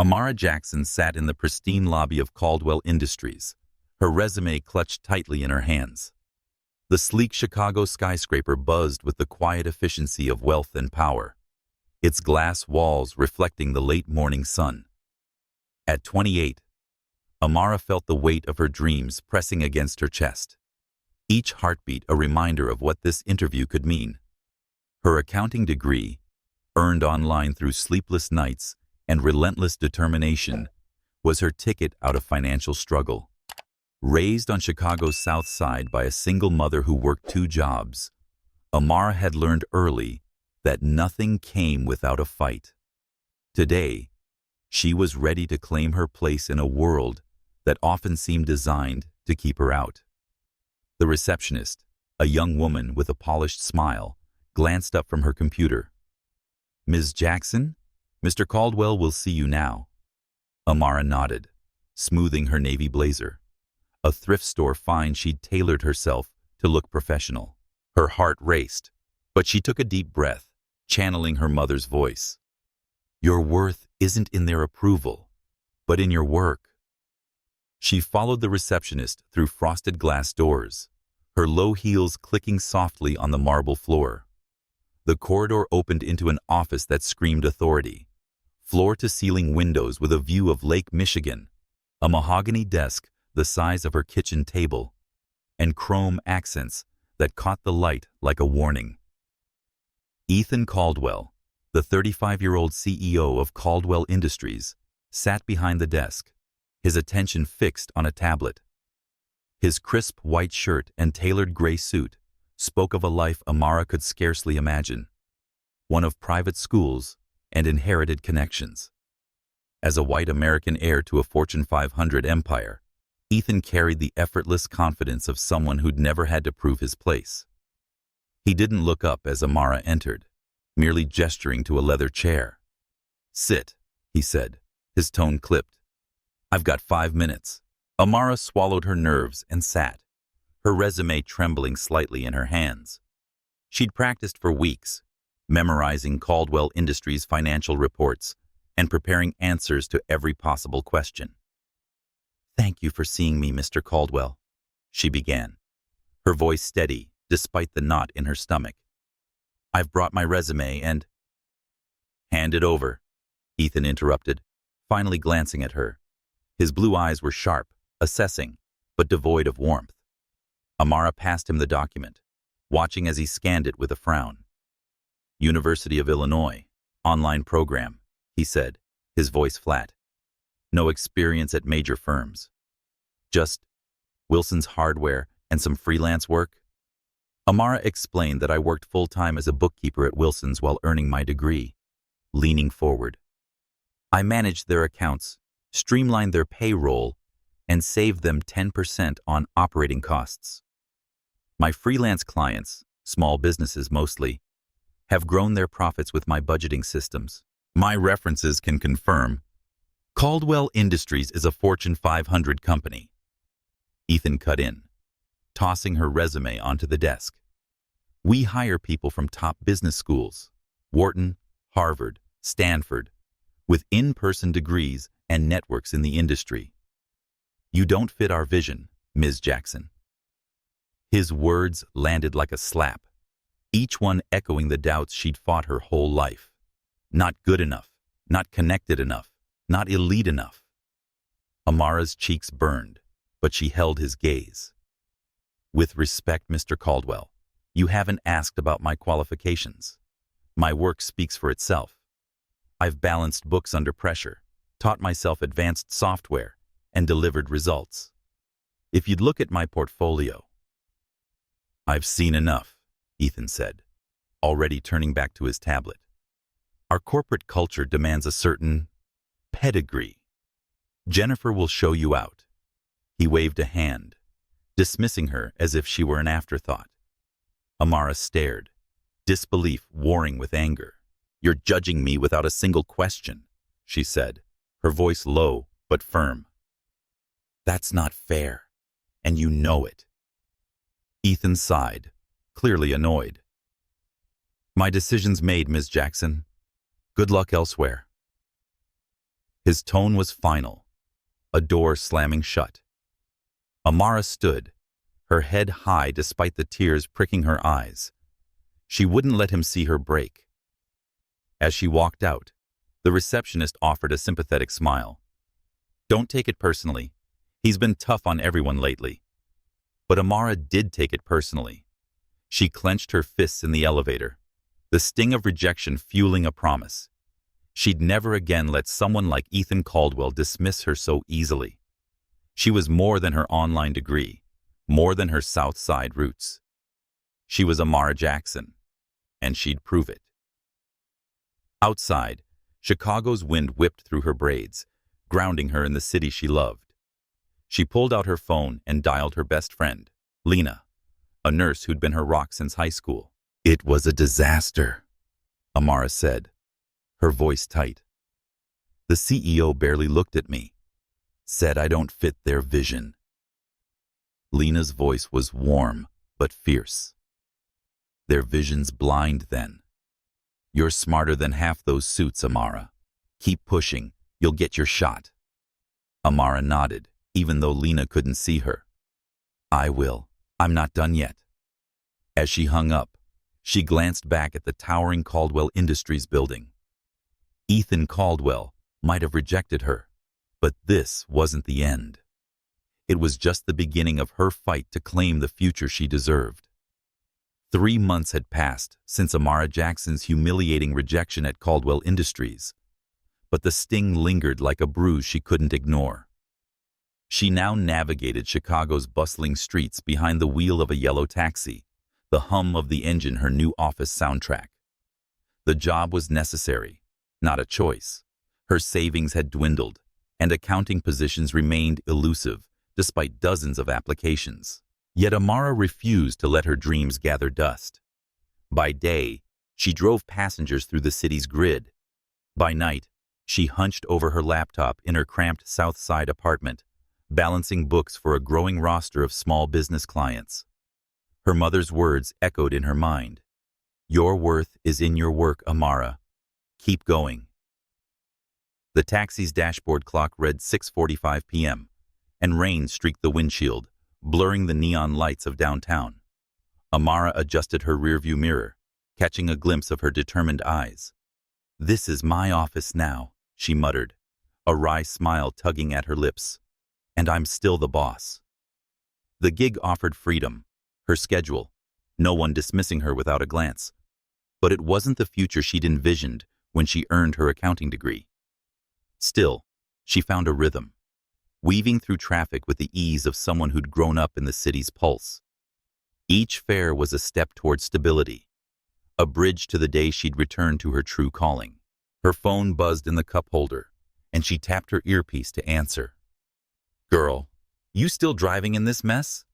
Amara Jackson sat in the pristine lobby of Caldwell Industries, her resume clutched tightly in her hands. The sleek Chicago skyscraper buzzed with the quiet efficiency of wealth and power, its glass walls reflecting the late morning sun. At 28, Amara felt the weight of her dreams pressing against her chest, each heartbeat a reminder of what this interview could mean. Her accounting degree, earned online through sleepless nights and relentless determination, was her ticket out of financial struggle. Raised on Chicago's South Side by a single mother who worked 2 jobs, Amara had learned early that nothing came without a fight. Today, she was ready to claim her place in a world that often seemed designed to keep her out. The receptionist, a young woman with a polished smile, glanced up from her computer. "Ms. Jackson, Mr. Caldwell will see you now." Amara nodded, smoothing her navy blazer, a thrift store find she'd tailored herself to look professional. Her heart raced, but she took a deep breath, channeling her mother's voice. "Your worth isn't in their approval, but in your work." She followed the receptionist through frosted glass doors, her low heels clicking softly on the marble floor. The corridor opened into an office that screamed authority. Floor-to-ceiling windows with a view of Lake Michigan, a mahogany desk the size of her kitchen table, and chrome accents that caught the light like a warning. Ethan Caldwell, the 35-year-old CEO of Caldwell Industries, sat behind the desk, his attention fixed on a tablet. His crisp white shirt and tailored gray suit spoke of a life Amara could scarcely imagine, one of private schools and inherited connections. As a white American heir to a Fortune 500 empire, Ethan carried the effortless confidence of someone who'd never had to prove his place. He didn't look up as Amara entered, merely gesturing to a leather chair. "Sit," he said, his tone clipped. "I've got 5 minutes." Amara swallowed her nerves and sat, her resume trembling slightly in her hands. She'd practiced for weeks, memorizing Caldwell Industries' financial reports and preparing answers to every possible question. "Thank you for seeing me, Mr. Caldwell," she began, her voice steady despite the knot in her stomach. "I've brought my resume and—" "Hand it over," Ethan interrupted, finally glancing at her. His blue eyes were sharp, assessing, but devoid of warmth. Amara passed him the document, watching as he scanned it with a frown. "University of Illinois, online program," he said, his voice flat. "No experience at major firms. Just Wilson's Hardware and some freelance work?" Amara explained that I worked full-time as a bookkeeper at Wilson's while earning my degree, leaning forward. "I managed their accounts, streamlined their payroll, and saved them 10% on operating costs. My freelance clients, small businesses mostly, have grown their profits with my budgeting systems. My references can confirm. Caldwell Industries is a Fortune 500 company." Ethan cut in, tossing her resume onto the desk. "We hire people from top business schools, Wharton, Harvard, Stanford, with in-person degrees and networks in the industry. You don't fit our vision, Ms. Jackson." His words landed like a slap, each one echoing the doubts she'd fought her whole life. Not good enough, not connected enough, not elite enough. Amara's cheeks burned, but she held his gaze. "With respect, Mr. Caldwell, you haven't asked about my qualifications. My work speaks for itself. I've balanced books under pressure, taught myself advanced software, and delivered results. If you'd look at my portfolio—" "I've seen enough," Ethan said, already turning back to his tablet. "Our corporate culture demands a certain pedigree. Jennifer will show you out." He waved a hand, dismissing her as if she were an afterthought. Amara stared, disbelief warring with anger. "You're judging me without a single question," she said, her voice low but firm. "That's not fair, and you know it." Ethan sighed, clearly annoyed. "My decision's made, Ms. Jackson. Good luck elsewhere." His tone was final, a door slamming shut. Amara stood, her head high despite the tears pricking her eyes. She wouldn't let him see her break. As she walked out, the receptionist offered a sympathetic smile. "Don't take it personally. He's been tough on everyone lately." But Amara did take it personally. She clenched her fists in the elevator, the sting of rejection fueling a promise. She'd never again let someone like Ethan Caldwell dismiss her so easily. She was more than her online degree, more than her South Side roots. She was Amara Jackson, and she'd prove it. Outside, Chicago's wind whipped through her braids, grounding her in the city she loved. She pulled out her phone and dialed her best friend, Lena, a nurse who'd been her rock since high school. "It was a disaster," Amara said, her voice tight. "The CEO barely looked at me, said I don't fit their vision." Lena's voice was warm but fierce. "Their vision's blind then. You're smarter than half those suits, Amara. Keep pushing, you'll get your shot." Amara nodded, even though Lena couldn't see her. "I will. I'm not done yet." As she hung up, she glanced back at the towering Caldwell Industries building. Ethan Caldwell might have rejected her, but this wasn't the end. It was just the beginning of her fight to claim the future she deserved. 3 months had passed since Amara Jackson's humiliating rejection at Caldwell Industries, but the sting lingered like a bruise she couldn't ignore. She now navigated Chicago's bustling streets behind the wheel of a yellow taxi, the hum of the engine her new office soundtrack. The job was necessary, not a choice. Her savings had dwindled, and accounting positions remained elusive despite dozens of applications. Yet Amara refused to let her dreams gather dust. By day, she drove passengers through the city's grid. By night, she hunched over her laptop in her cramped South Side apartment, balancing books for a growing roster of small business clients. Her mother's words echoed in her mind. "Your worth is in your work, Amara. Keep going." The taxi's dashboard clock read 6:45 p.m., and rain streaked the windshield, blurring the neon lights of downtown. Amara adjusted her rearview mirror, catching a glimpse of her determined eyes. "This is my office now," she muttered, a wry smile tugging at her lips. "And I'm still the boss." The gig offered freedom, her schedule, no one dismissing her without a glance. But it wasn't the future she'd envisioned when she earned her accounting degree. Still, she found a rhythm, weaving through traffic with the ease of someone who'd grown up in the city's pulse. Each fare was a step toward stability, a bridge to the day she'd return to her true calling. Her phone buzzed in the cup holder, and she tapped her earpiece to answer. "Girl, you still driving in this mess?"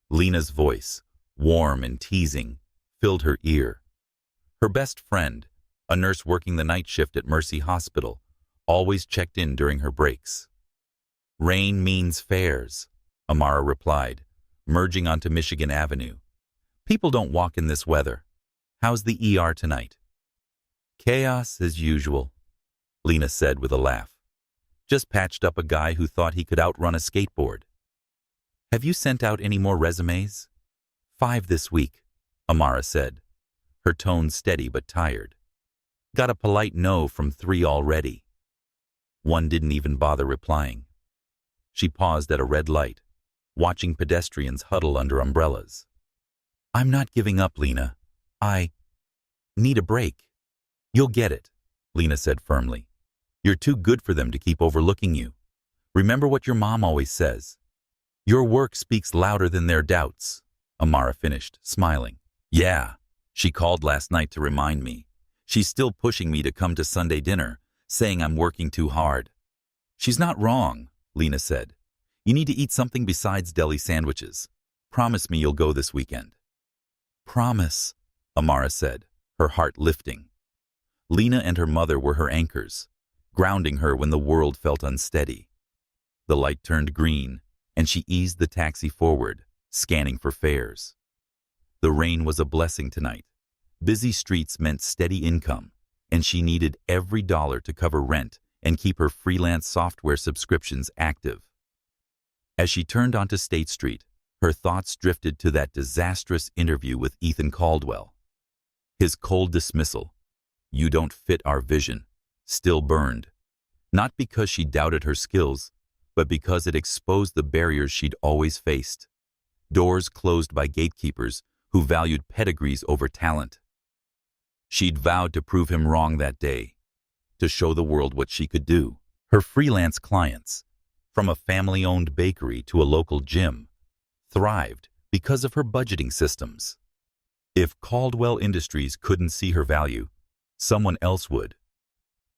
Lena's voice, warm and teasing, filled her ear. Her best friend, a nurse working the night shift at Mercy Hospital, always checked in during her breaks. "Rain means fares," Amara replied, merging onto Michigan Avenue. "People don't walk in this weather. How's the ER tonight?" "Chaos as usual," Lena said with a laugh. "Just patched up a guy who thought he could outrun a skateboard." "Have you sent out any more resumes?" "5 this week," Amara said, her tone steady but tired. "Got a polite no from 3 already." One didn't even bother replying. She paused at a red light, watching pedestrians huddle under umbrellas. "I'm not giving up, Lena. I need a break." "You'll get it," Lena said firmly. "You're too good for them to keep overlooking you. Remember what your mom always says. Your work speaks louder than their doubts," Amara finished, smiling. "Yeah, she called last night to remind me. She's still pushing me to come to Sunday dinner, saying I'm working too hard." "She's not wrong," Lena said. "You need to eat something besides deli sandwiches. Promise me you'll go this weekend." "Promise," Amara said, her heart lifting. Lena and her mother were her anchors, grounding her when the world felt unsteady. The light turned green, and she eased the taxi forward, scanning for fares. The rain was a blessing tonight. Busy streets meant steady income, and she needed every dollar to cover rent and keep her freelance software subscriptions active. As she turned onto State Street, her thoughts drifted to that disastrous interview with Ethan Caldwell. His cold dismissal, "You don't fit our vision," still burned, not because she doubted her skills, but because it exposed the barriers she'd always faced. Doors closed by gatekeepers who valued pedigrees over talent. She'd vowed to prove him wrong that day, to show the world what she could do. Her freelance clients, from a family-owned bakery to a local gym, thrived because of her budgeting systems. If Caldwell Industries couldn't see her value, someone else would.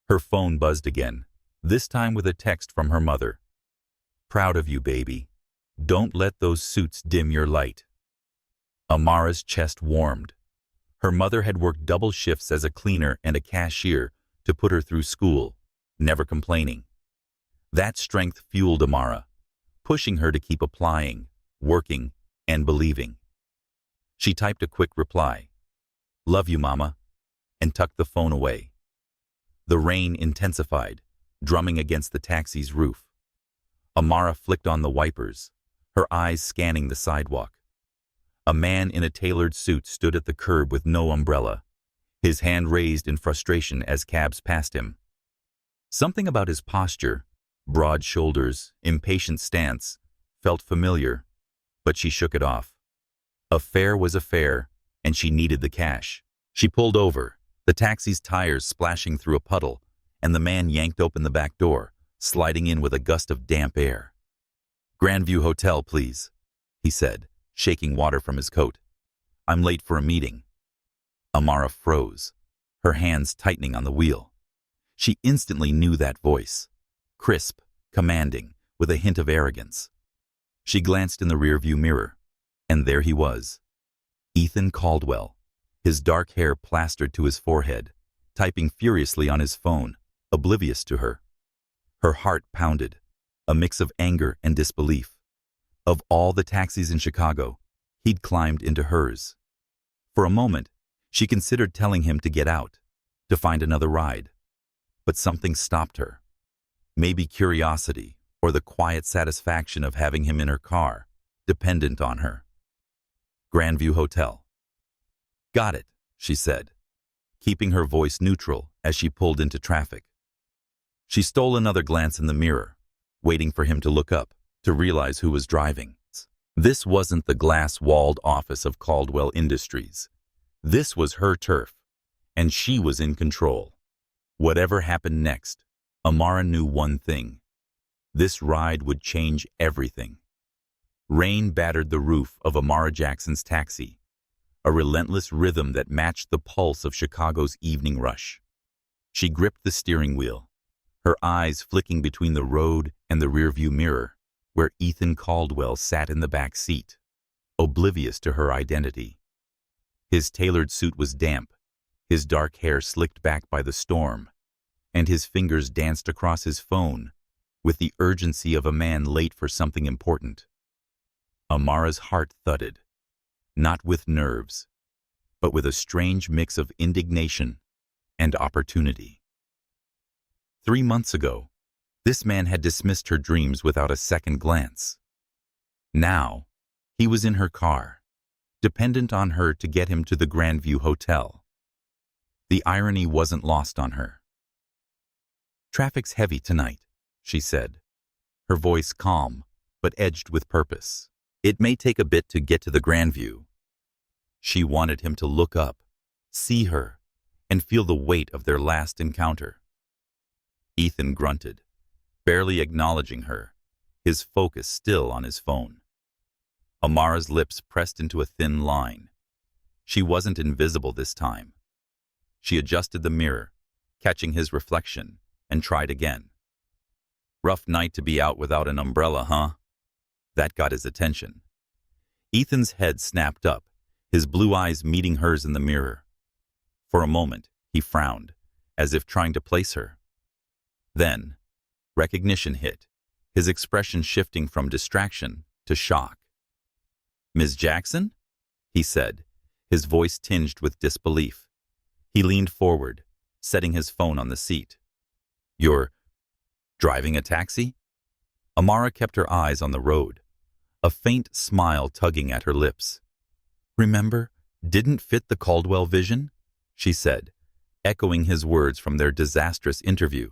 Her phone buzzed again, this time with a text from her mother. "Proud of you, baby. Don't let those suits dim your light." Amara's chest warmed. Her mother had worked double shifts as a cleaner and a cashier to put her through school, never complaining. That strength fueled Amara, pushing her to keep applying, working, and believing. She typed a quick reply, "Love you, Mama," and tucked the phone away. The rain intensified, drumming against the taxi's roof. Amara flicked on the wipers, her eyes scanning the sidewalk. A man in a tailored suit stood at the curb with no umbrella, his hand raised in frustration as cabs passed him. Something about his posture, broad shoulders, impatient stance, felt familiar, but she shook it off. A fare was a fare, and she needed the cash. She pulled over, the taxi's tires splashing through a puddle, and the man yanked open the back door, sliding in with a gust of damp air. "Grandview Hotel, please," he said, shaking water from his coat. "I'm late for a meeting." Amara froze, her hands tightening on the wheel. She instantly knew that voice, crisp, commanding, with a hint of arrogance. She glanced in the rearview mirror, and there he was, Ethan Caldwell, his dark hair plastered to his forehead, typing furiously on his phone, oblivious to her. Her heart pounded, a mix of anger and disbelief. Of all the taxis in Chicago, he'd climbed into hers. For a moment, she considered telling him to get out, to find another ride. But something stopped her. Maybe curiosity, or the quiet satisfaction of having him in her car, dependent on her. "Grandview Hotel." "Got it," she said, keeping her voice neutral as she pulled into traffic. She stole another glance in the mirror, waiting for him to look up, to realize who was driving. This wasn't the glass-walled office of Caldwell Industries. This was her turf, and she was in control. Whatever happened next, Amara knew one thing. This ride would change everything. Rain battered the roof of Amara Jackson's taxi, a relentless rhythm that matched the pulse of Chicago's evening rush. She gripped the steering wheel, her eyes flicking between the road and the rearview mirror, where Ethan Caldwell sat in the back seat, oblivious to her identity. His tailored suit was damp, his dark hair slicked back by the storm, and his fingers danced across his phone with the urgency of a man late for something important. Amara's heart thudded, not with nerves, but with a strange mix of indignation and opportunity. 3 months ago, this man had dismissed her dreams without a second glance. Now, he was in her car, dependent on her to get him to the Grandview Hotel. The irony wasn't lost on her. "Traffic's heavy tonight," she said, her voice calm but edged with purpose. "It may take a bit to get to the Grandview." She wanted him to look up, see her, and feel the weight of their last encounter. Ethan grunted, barely acknowledging her, his focus still on his phone. Amara's lips pressed into a thin line. She wasn't invisible this time. She adjusted the mirror, catching his reflection, and tried again. "Rough night to be out without an umbrella, huh?" That got his attention. Ethan's head snapped up, his blue eyes meeting hers in the mirror. For a moment, he frowned, as if trying to place her. Then, recognition hit, his expression shifting from distraction to shock. "Ms. Jackson?" he said, his voice tinged with disbelief. He leaned forward, setting his phone on the seat. You're Driving a taxi? Amara kept her eyes on the road, a faint smile tugging at her lips. Remember, didn't fit the Caldwell vision? She said, echoing his words from their disastrous interview.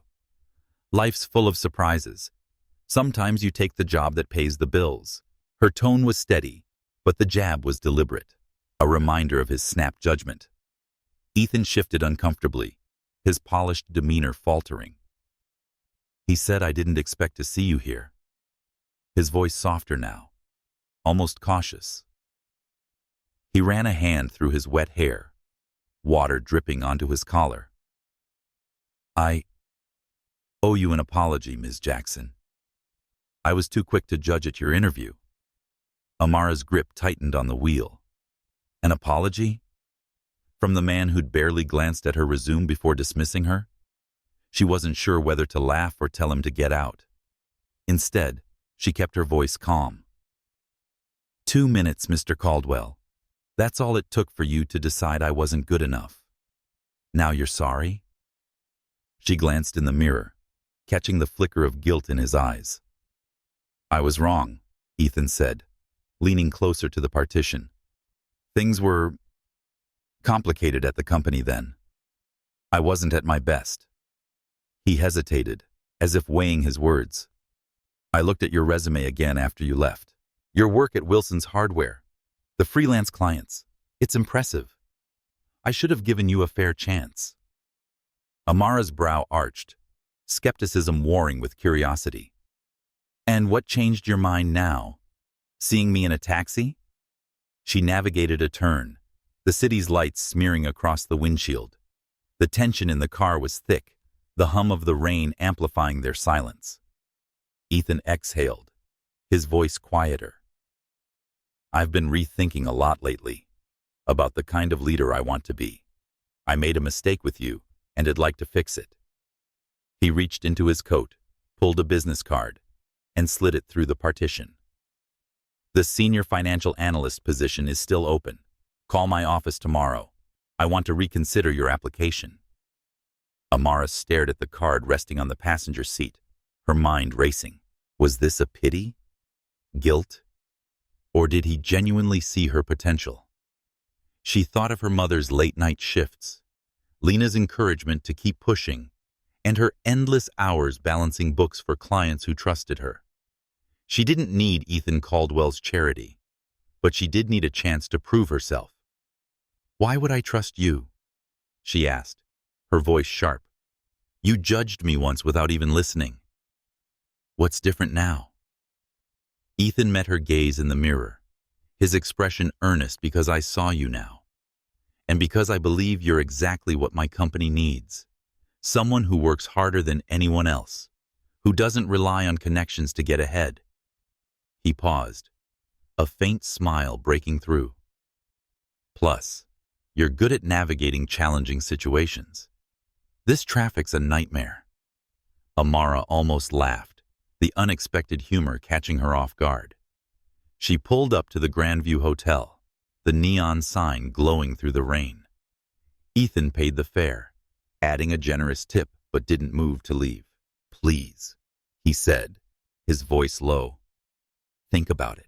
Life's full of surprises. Sometimes you take the job that pays the bills. Her tone was steady, but the jab was deliberate, a reminder of his snap judgment. Ethan shifted uncomfortably, his polished demeanor faltering. He said, I didn't expect to see you here. His voice softer now, almost cautious. He ran a hand through his wet hair, water dripping onto his collar. I owe you an apology, Ms. Jackson. I was too quick to judge at your interview. Amara's grip tightened on the wheel. An apology? From the man who'd barely glanced at her resume before dismissing her? She wasn't sure whether to laugh or tell him to get out. Instead, she kept her voice calm. 2 minutes, Mr. Caldwell. That's all it took for you to decide I wasn't good enough. Now you're sorry? She glanced in the mirror, catching the flicker of guilt in his eyes. I was wrong, Ethan said, leaning closer to the partition. Things were complicated at the company then. I wasn't at my best. He hesitated, as if weighing his words. I looked at your resume again after you left. Your work at Wilson's Hardware, the freelance clients. It's impressive. I should have given you a fair chance. Amara's brow arched, skepticism warring with curiosity. And what changed your mind now? Seeing me in a taxi? She navigated a turn, the city's lights smearing across the windshield. The tension in the car was thick, the hum of the rain amplifying their silence. Ethan exhaled, his voice quieter. I've been rethinking a lot lately about the kind of leader I want to be. I made a mistake with you, and I'd like to fix it. He reached into his coat, pulled a business card, and slid it through the partition. The senior financial analyst position is still open. Call my office tomorrow. I want to reconsider your application. Amara stared at the card resting on the passenger seat, her mind racing. Was this a pity? Guilt? Or did he genuinely see her potential? She thought of her mother's late-night shifts, Lena's encouragement to keep pushing, and her endless hours balancing books for clients who trusted her. She didn't need Ethan Caldwell's charity, but she did need a chance to prove herself. Why would I trust you? She asked, her voice sharp. You judged me once without even listening. What's different now? Ethan met her gaze in the mirror, his expression earnest because I saw you now. And because I believe you're exactly what my company needs. Someone who works harder than anyone else, who doesn't rely on connections to get ahead. He paused, a faint smile breaking through. Plus, you're good at navigating challenging situations. This traffic's a nightmare. Amara almost laughed, the unexpected humor catching her off guard. She pulled up to the Grandview Hotel, the neon sign glowing through the rain. Ethan paid the fare, adding a generous tip, but didn't move to leave. Please, he said, his voice low. Think about it.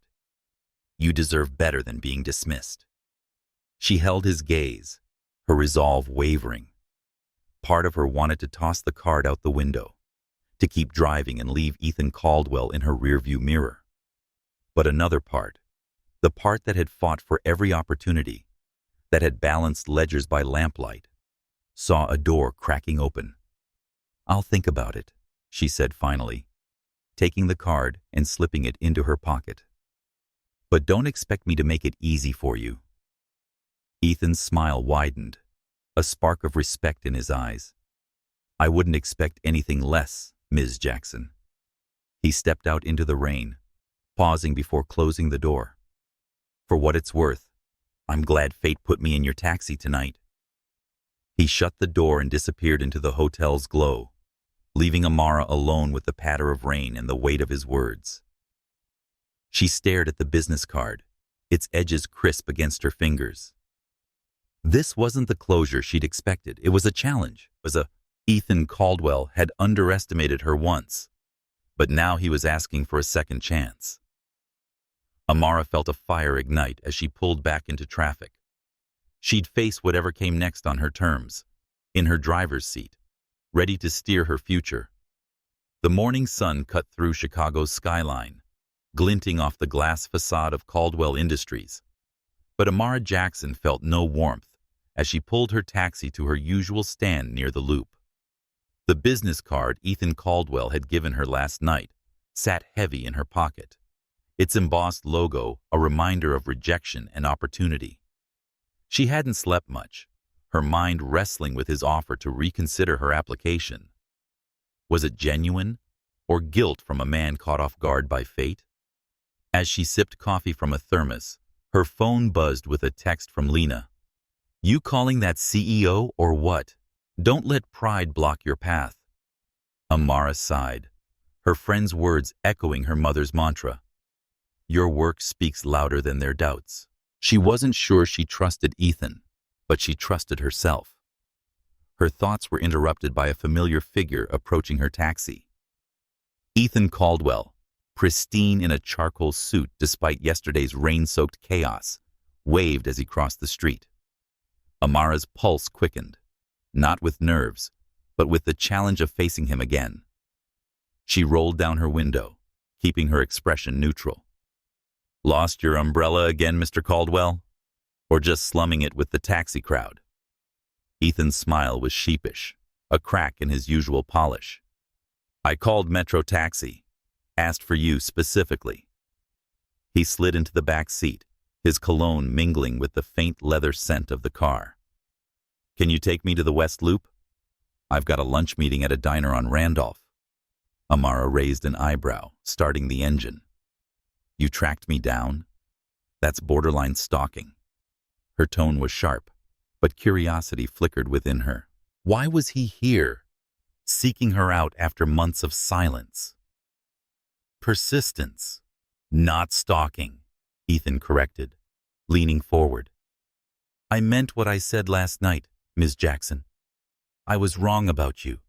You deserve better than being dismissed. She held his gaze, her resolve wavering. Part of her wanted to toss the card out the window, to keep driving and leave Ethan Caldwell in her rearview mirror. But another part, the part that had fought for every opportunity, that had balanced ledgers by lamplight, saw a door cracking open. I'll think about it, she said finally, taking the card and slipping it into her pocket. But don't expect me to make it easy for you. Ethan's smile widened, a spark of respect in his eyes. I wouldn't expect anything less, Ms. Jackson. He stepped out into the rain, pausing before closing the door. For what it's worth, I'm glad fate put me in your taxi tonight. He shut the door and disappeared into the hotel's glow, leaving Amara alone with the patter of rain and the weight of his words. She stared at the business card, its edges crisp against her fingers. This wasn't the closure she'd expected. It was a challenge. It was a Ethan Caldwell had underestimated her once, but now he was asking for a second chance. Amara felt a fire ignite as she pulled back into traffic. She'd face whatever came next on her terms, in her driver's seat, ready to steer her future. The morning sun cut through Chicago's skyline, glinting off the glass facade of Caldwell Industries. But Amara Jackson felt no warmth as she pulled her taxi to her usual stand near the Loop. The business card Ethan Caldwell had given her last night sat heavy in her pocket, its embossed logo a reminder of rejection and opportunity. She hadn't slept much, her mind wrestling with his offer to reconsider her application. Was it genuine, or guilt from a man caught off guard by fate? As she sipped coffee from a thermos, her phone buzzed with a text from Lena. "You calling that CEO or what? Don't let pride block your path." Amara sighed, her friend's words echoing her mother's mantra. Your work speaks louder than their doubts. She wasn't sure she trusted Ethan, but she trusted herself. Her thoughts were interrupted by a familiar figure approaching her taxi. Ethan Caldwell, pristine in a charcoal suit despite yesterday's rain-soaked chaos, waved as he crossed the street. Amara's pulse quickened, not with nerves, but with the challenge of facing him again. She rolled down her window, keeping her expression neutral. "Lost your umbrella again, Mr. Caldwell? Or just slumming it with the taxi crowd?" Ethan's smile was sheepish, a crack in his usual polish. "I called Metro Taxi, asked for you specifically." He slid into the back seat, his cologne mingling with the faint leather scent of the car. "Can you take me to the West Loop? I've got a lunch meeting at a diner on Randolph." Amara raised an eyebrow, starting the engine. "You tracked me down? That's borderline stalking." Her tone was sharp, but curiosity flickered within her. Why was he here, seeking her out after months of silence? Persistence, not stalking, Ethan corrected, leaning forward. "I meant what I said last night, Ms. Jackson. I was wrong about you,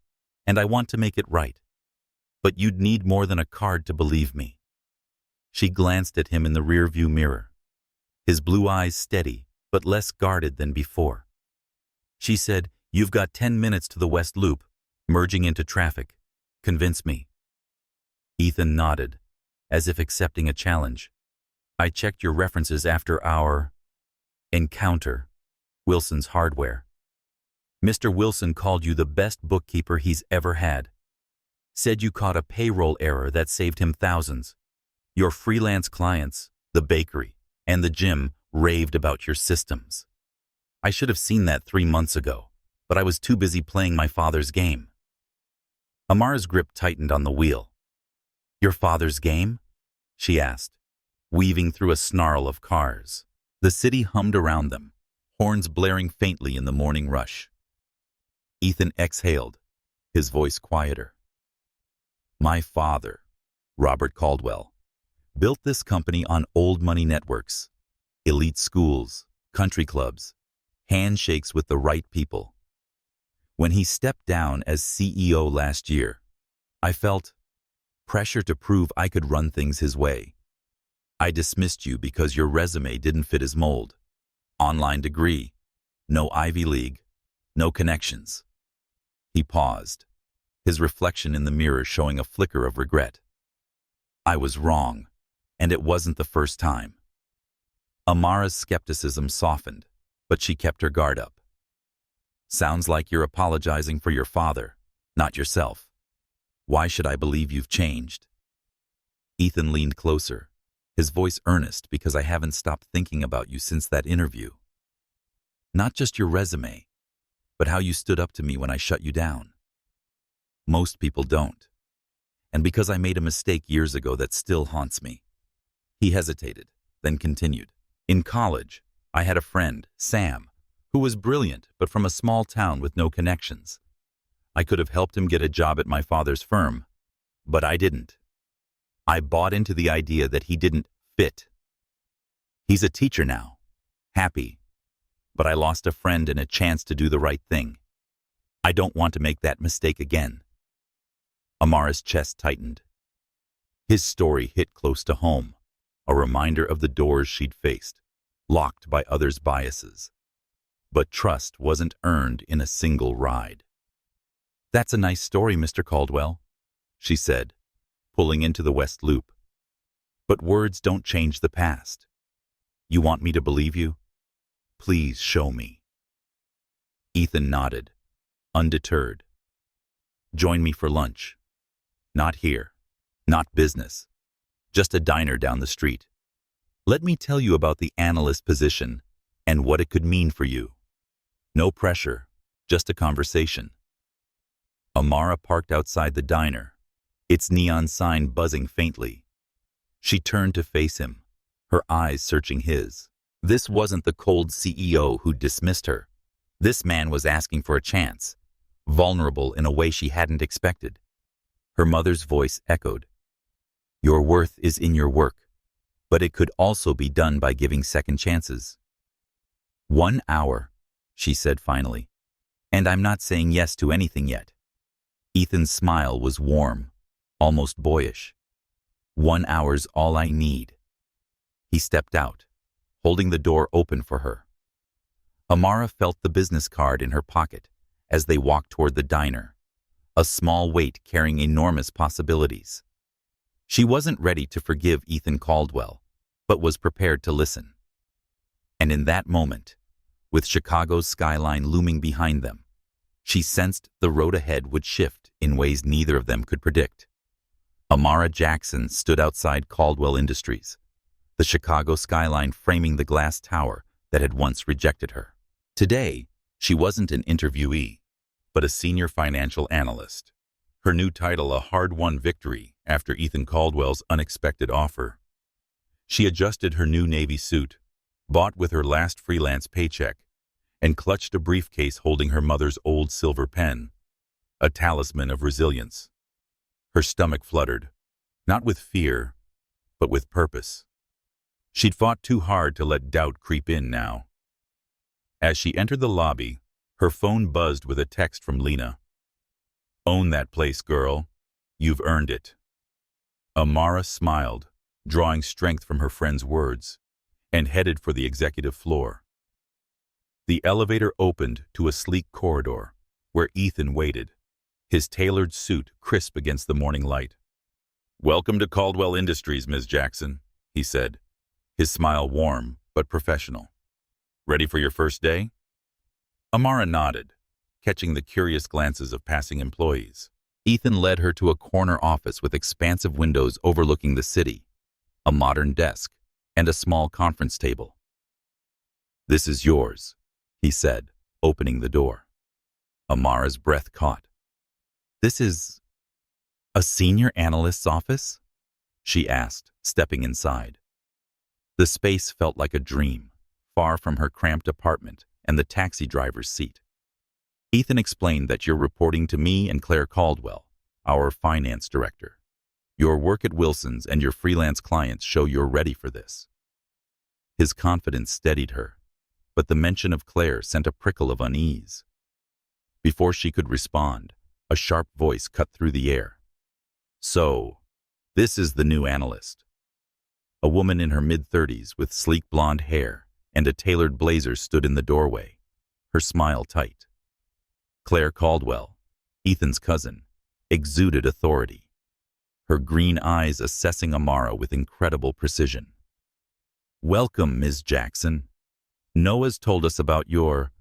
and I want to make it right. But you'd need more than a card to believe me." She glanced at him in the rearview mirror, his blue eyes steady but less guarded than before. She said, "You've got 10 minutes to the West Loop, merging into traffic. Convince me." Ethan nodded, as if accepting a challenge. "I checked your references after our encounter, Wilson's Hardware. Mr. Wilson called you the best bookkeeper he's ever had. Said you caught a payroll error that saved him thousands. Your freelance clients, the bakery, and the gym raved about your systems. I should have seen that 3 months ago, but I was too busy playing my father's game." Amara's grip tightened on the wheel. "Your father's game?" she asked, weaving through a snarl of cars. The city hummed around them, horns blaring faintly in the morning rush. Ethan exhaled, his voice quieter. "My father, Robert Caldwell, built this company on old money networks, elite schools, country clubs, handshakes with the right people. When he stepped down as CEO last year, I felt pressure to prove I could run things his way. I dismissed you because your resume didn't fit his mold. Online degree, no Ivy League, no connections." He paused, his reflection in the mirror showing a flicker of regret. "I was wrong, and it wasn't the first time." Amara's skepticism softened, but she kept her guard up. "Sounds like you're apologizing for your father, not yourself. Why should I believe you've changed?" Ethan leaned closer, his voice earnest because I haven't stopped thinking about you since that interview. Not just your resume, but how you stood up to me when I shut you down. Most people don't. And because I made a mistake years ago that still haunts me." He hesitated, then continued. "In college, I had a friend, Sam, who was brilliant but from a small town with no connections. I could have helped him get a job at my father's firm, but I didn't. I bought into the idea that he didn't fit. He's a teacher now, happy, but I lost a friend and a chance to do the right thing. I don't want to make that mistake again. Amara's chest tightened. His story hit close to home, a reminder of the doors she'd faced, locked by others' biases. But trust wasn't earned in a single ride. "That's a nice story, Mr. Caldwell," she said, pulling into the West Loop. "But words don't change the past. You want me to believe you? Please show me." Ethan nodded, undeterred. "Join me for lunch. Not here, not business, just a diner down the street. Let me tell you about the analyst position and what it could mean for you. No pressure, just a conversation." Amara parked outside the diner, its neon sign buzzing faintly. She turned to face him, her eyes searching his. This wasn't the cold CEO who dismissed her. This man was asking for a chance, vulnerable in a way she hadn't expected. Her mother's voice echoed. "Your worth is in your work, but it could also be done by giving second chances." "1 hour," she said finally, "and I'm not saying yes to anything yet." Ethan's smile was warm, almost boyish. "1 hour's all I need." He stepped out, holding the door open for her. Amara felt the business card in her pocket as they walked toward the diner, a small weight carrying enormous possibilities. She wasn't ready to forgive Ethan Caldwell, but was prepared to listen. And in that moment, with Chicago's skyline looming behind them, she sensed the road ahead would shift in ways neither of them could predict. Amara Jackson stood outside Caldwell Industries, the Chicago skyline framing the glass tower that had once rejected her. Today, she wasn't an interviewee, but a senior financial analyst. Her new title a hard-won victory after Ethan Caldwell's unexpected offer. She adjusted her new navy suit, bought with her last freelance paycheck, and clutched a briefcase holding her mother's old silver pen, a talisman of resilience. Her stomach fluttered, not with fear, but with purpose. She'd fought too hard to let doubt creep in now. As she entered the lobby, her phone buzzed with a text from Lena. "Own that place, girl. You've earned it." Amara smiled, drawing strength from her friend's words, and headed for the executive floor. The elevator opened to a sleek corridor where Ethan waited, his tailored suit crisp against the morning light. "Welcome to Caldwell Industries, Ms. Jackson," he said, his smile warm but professional. "Ready for your first day?" Amara nodded, catching the curious glances of passing employees. Ethan led her to a corner office with expansive windows overlooking the city, a modern desk, and a small conference table. "This is yours," he said, opening the door. Amara's breath caught. "This is a senior analyst's office?" she asked, stepping inside. The space felt like a dream, far from her cramped apartment and the taxi driver's seat. Ethan explained that you're reporting to me and Claire Caldwell, our finance director. Your work at Wilson's and your freelance clients show you're ready for this. His confidence steadied her, but the mention of Claire sent a prickle of unease. Before she could respond, a sharp voice cut through the air. "So, this is the new analyst." A woman in her mid-30s with sleek blonde hair and a tailored blazer stood in the doorway, her smile tight. Claire Caldwell, Ethan's cousin, exuded authority, her green eyes assessing Amara with incredible precision. "Welcome, Ms. Jackson. Noah's told us about your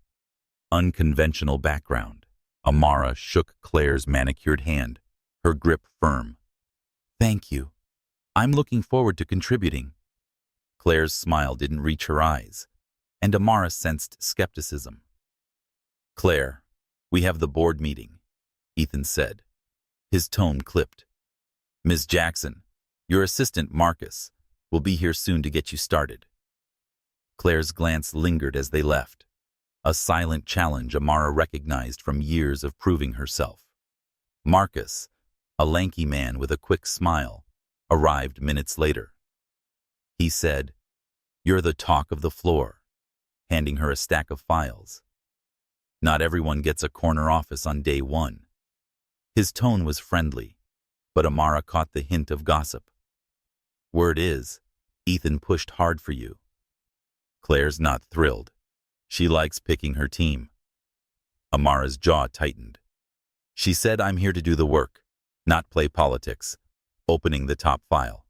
unconventional background." Amara shook Claire's manicured hand, her grip firm. "Thank you. I'm looking forward to contributing." Claire's smile didn't reach her eyes, and Amara sensed skepticism. "Claire, we have the board meeting," Ethan said. His tone clipped. "Ms. Jackson, your assistant, Marcus, will be here soon to get you started." Claire's glance lingered as they left, a silent challenge Amara recognized from years of proving herself. Marcus, a lanky man with a quick smile, arrived minutes later. He said, "You're the talk of the floor," handing her a stack of files. Not everyone gets a corner office on day one. His tone was friendly, but Amara caught the hint of gossip. Word is, Ethan pushed hard for you. Claire's not thrilled. She likes picking her team. Amara's jaw tightened. She said, I'm here to do the work, not play politics, opening the top file.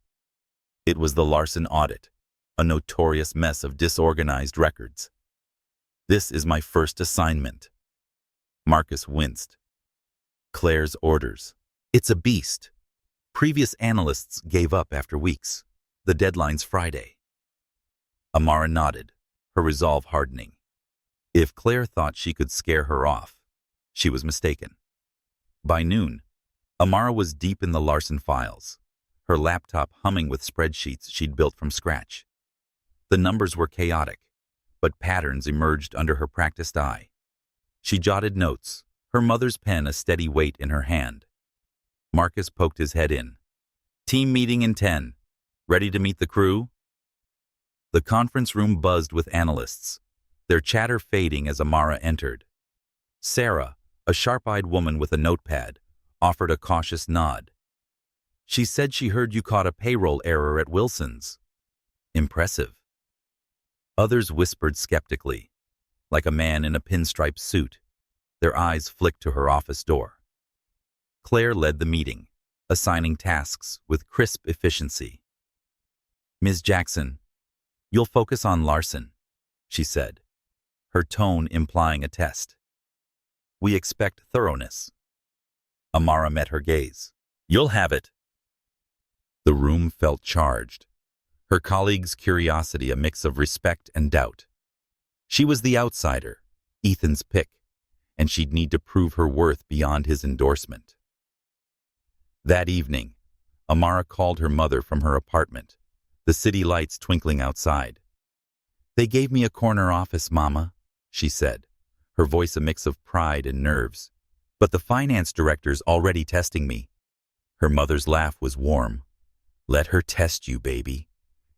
It was the Larson audit, a notorious mess of disorganized records. This is my first assignment. Marcus winced. Claire's orders. It's a beast. Previous analysts gave up after weeks. The deadline's Friday. Amara nodded, her resolve hardening. If Claire thought she could scare her off, she was mistaken. By noon, Amara was deep in the Larson files, her laptop humming with spreadsheets she'd built from scratch. The numbers were chaotic, but patterns emerged under her practiced eye. She jotted notes, her mother's pen a steady weight in her hand. Marcus poked his head in. Team meeting in 10. Ready to meet the crew? The conference room buzzed with analysts, their chatter fading as Amara entered. Sarah, a sharp-eyed woman with a notepad, offered a cautious nod. She said she heard you caught a payroll error at Wilson's. Impressive. Others whispered skeptically, like a man in a pinstripe suit. Their eyes flicked to her office door. Claire led the meeting, assigning tasks with crisp efficiency. Ms. Jackson, you'll focus on Larson, she said, her tone implying a test. We expect thoroughness. Amara met her gaze. You'll have it. The room felt charged, her colleagues' curiosity a mix of respect and doubt. She was the outsider, Ethan's pick, and she'd need to prove her worth beyond his endorsement. That evening, Amara called her mother from her apartment, the city lights twinkling outside. They gave me a corner office, Mama, she said, her voice a mix of pride and nerves. But the finance director's already testing me. Her mother's laugh was warm. Let her test you, baby.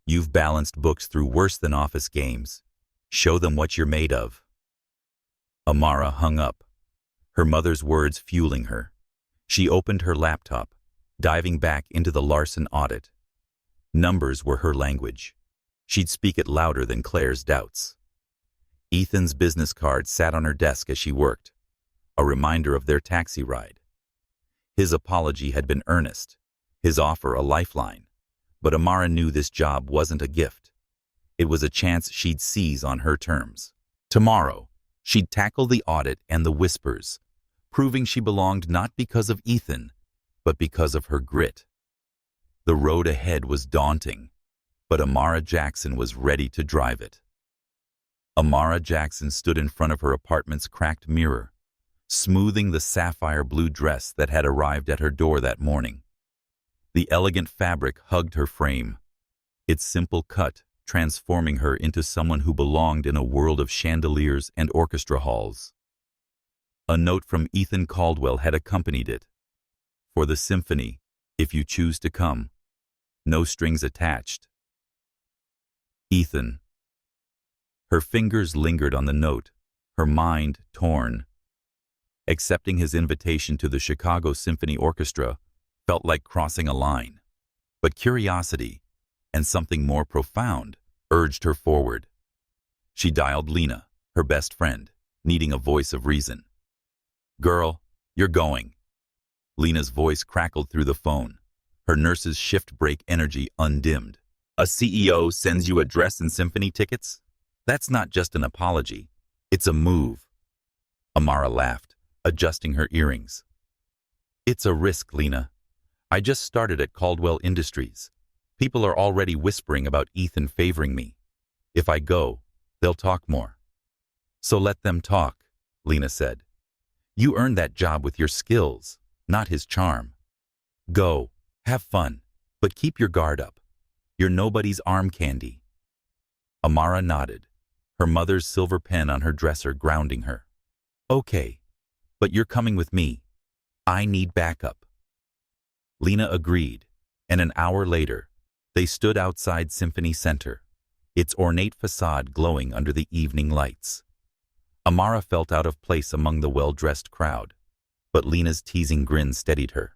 You've balanced books through worse than office games. Show them what you're made of. Amara hung up, her mother's words fueling her. She opened her laptop, diving back into the Larson audit. Numbers were her language. She'd speak it louder than Claire's doubts. Ethan's business card sat on her desk as she worked, a reminder of their taxi ride. His apology had been earnest, his offer a lifeline, but Amara knew this job wasn't a gift. It was a chance she'd seize on her terms. Tomorrow, she'd tackle the audit and the whispers, proving she belonged not because of Ethan, but because of her grit. The road ahead was daunting, but Amara Jackson was ready to drive it. Amara Jackson stood in front of her apartment's cracked mirror, smoothing the sapphire blue dress that had arrived at her door that morning. The elegant fabric hugged her frame, its simple cut transforming her into someone who belonged in a world of chandeliers and orchestra halls. A note from Ethan Caldwell had accompanied it. For the symphony, if you choose to come. No strings attached. Ethan. Her fingers lingered on the note, her mind torn. Accepting his invitation to the Chicago Symphony Orchestra felt like crossing a line, but curiosity, and something more profound, urged her forward. She dialed Lena, her best friend, needing a voice of reason. Girl, you're going. Lena's voice crackled through the phone, her nurse's shift break energy undimmed. A CEO sends you a dress and symphony tickets? That's not just an apology, it's a move. Amara laughed, adjusting her earrings. It's a risk, Lena. I just started at Caldwell Industries. People are already whispering about Ethan favoring me. If I go, they'll talk more. So let them talk, Lena said. You earned that job with your skills, not his charm. Go, have fun, but keep your guard up. You're nobody's arm candy. Amara nodded, her mother's silver pen on her dresser grounding her. Okay, but you're coming with me. I need backup. Lena agreed, and an hour later, they stood outside Symphony Center, its ornate facade glowing under the evening lights. Amara felt out of place among the well-dressed crowd, but Lena's teasing grin steadied her.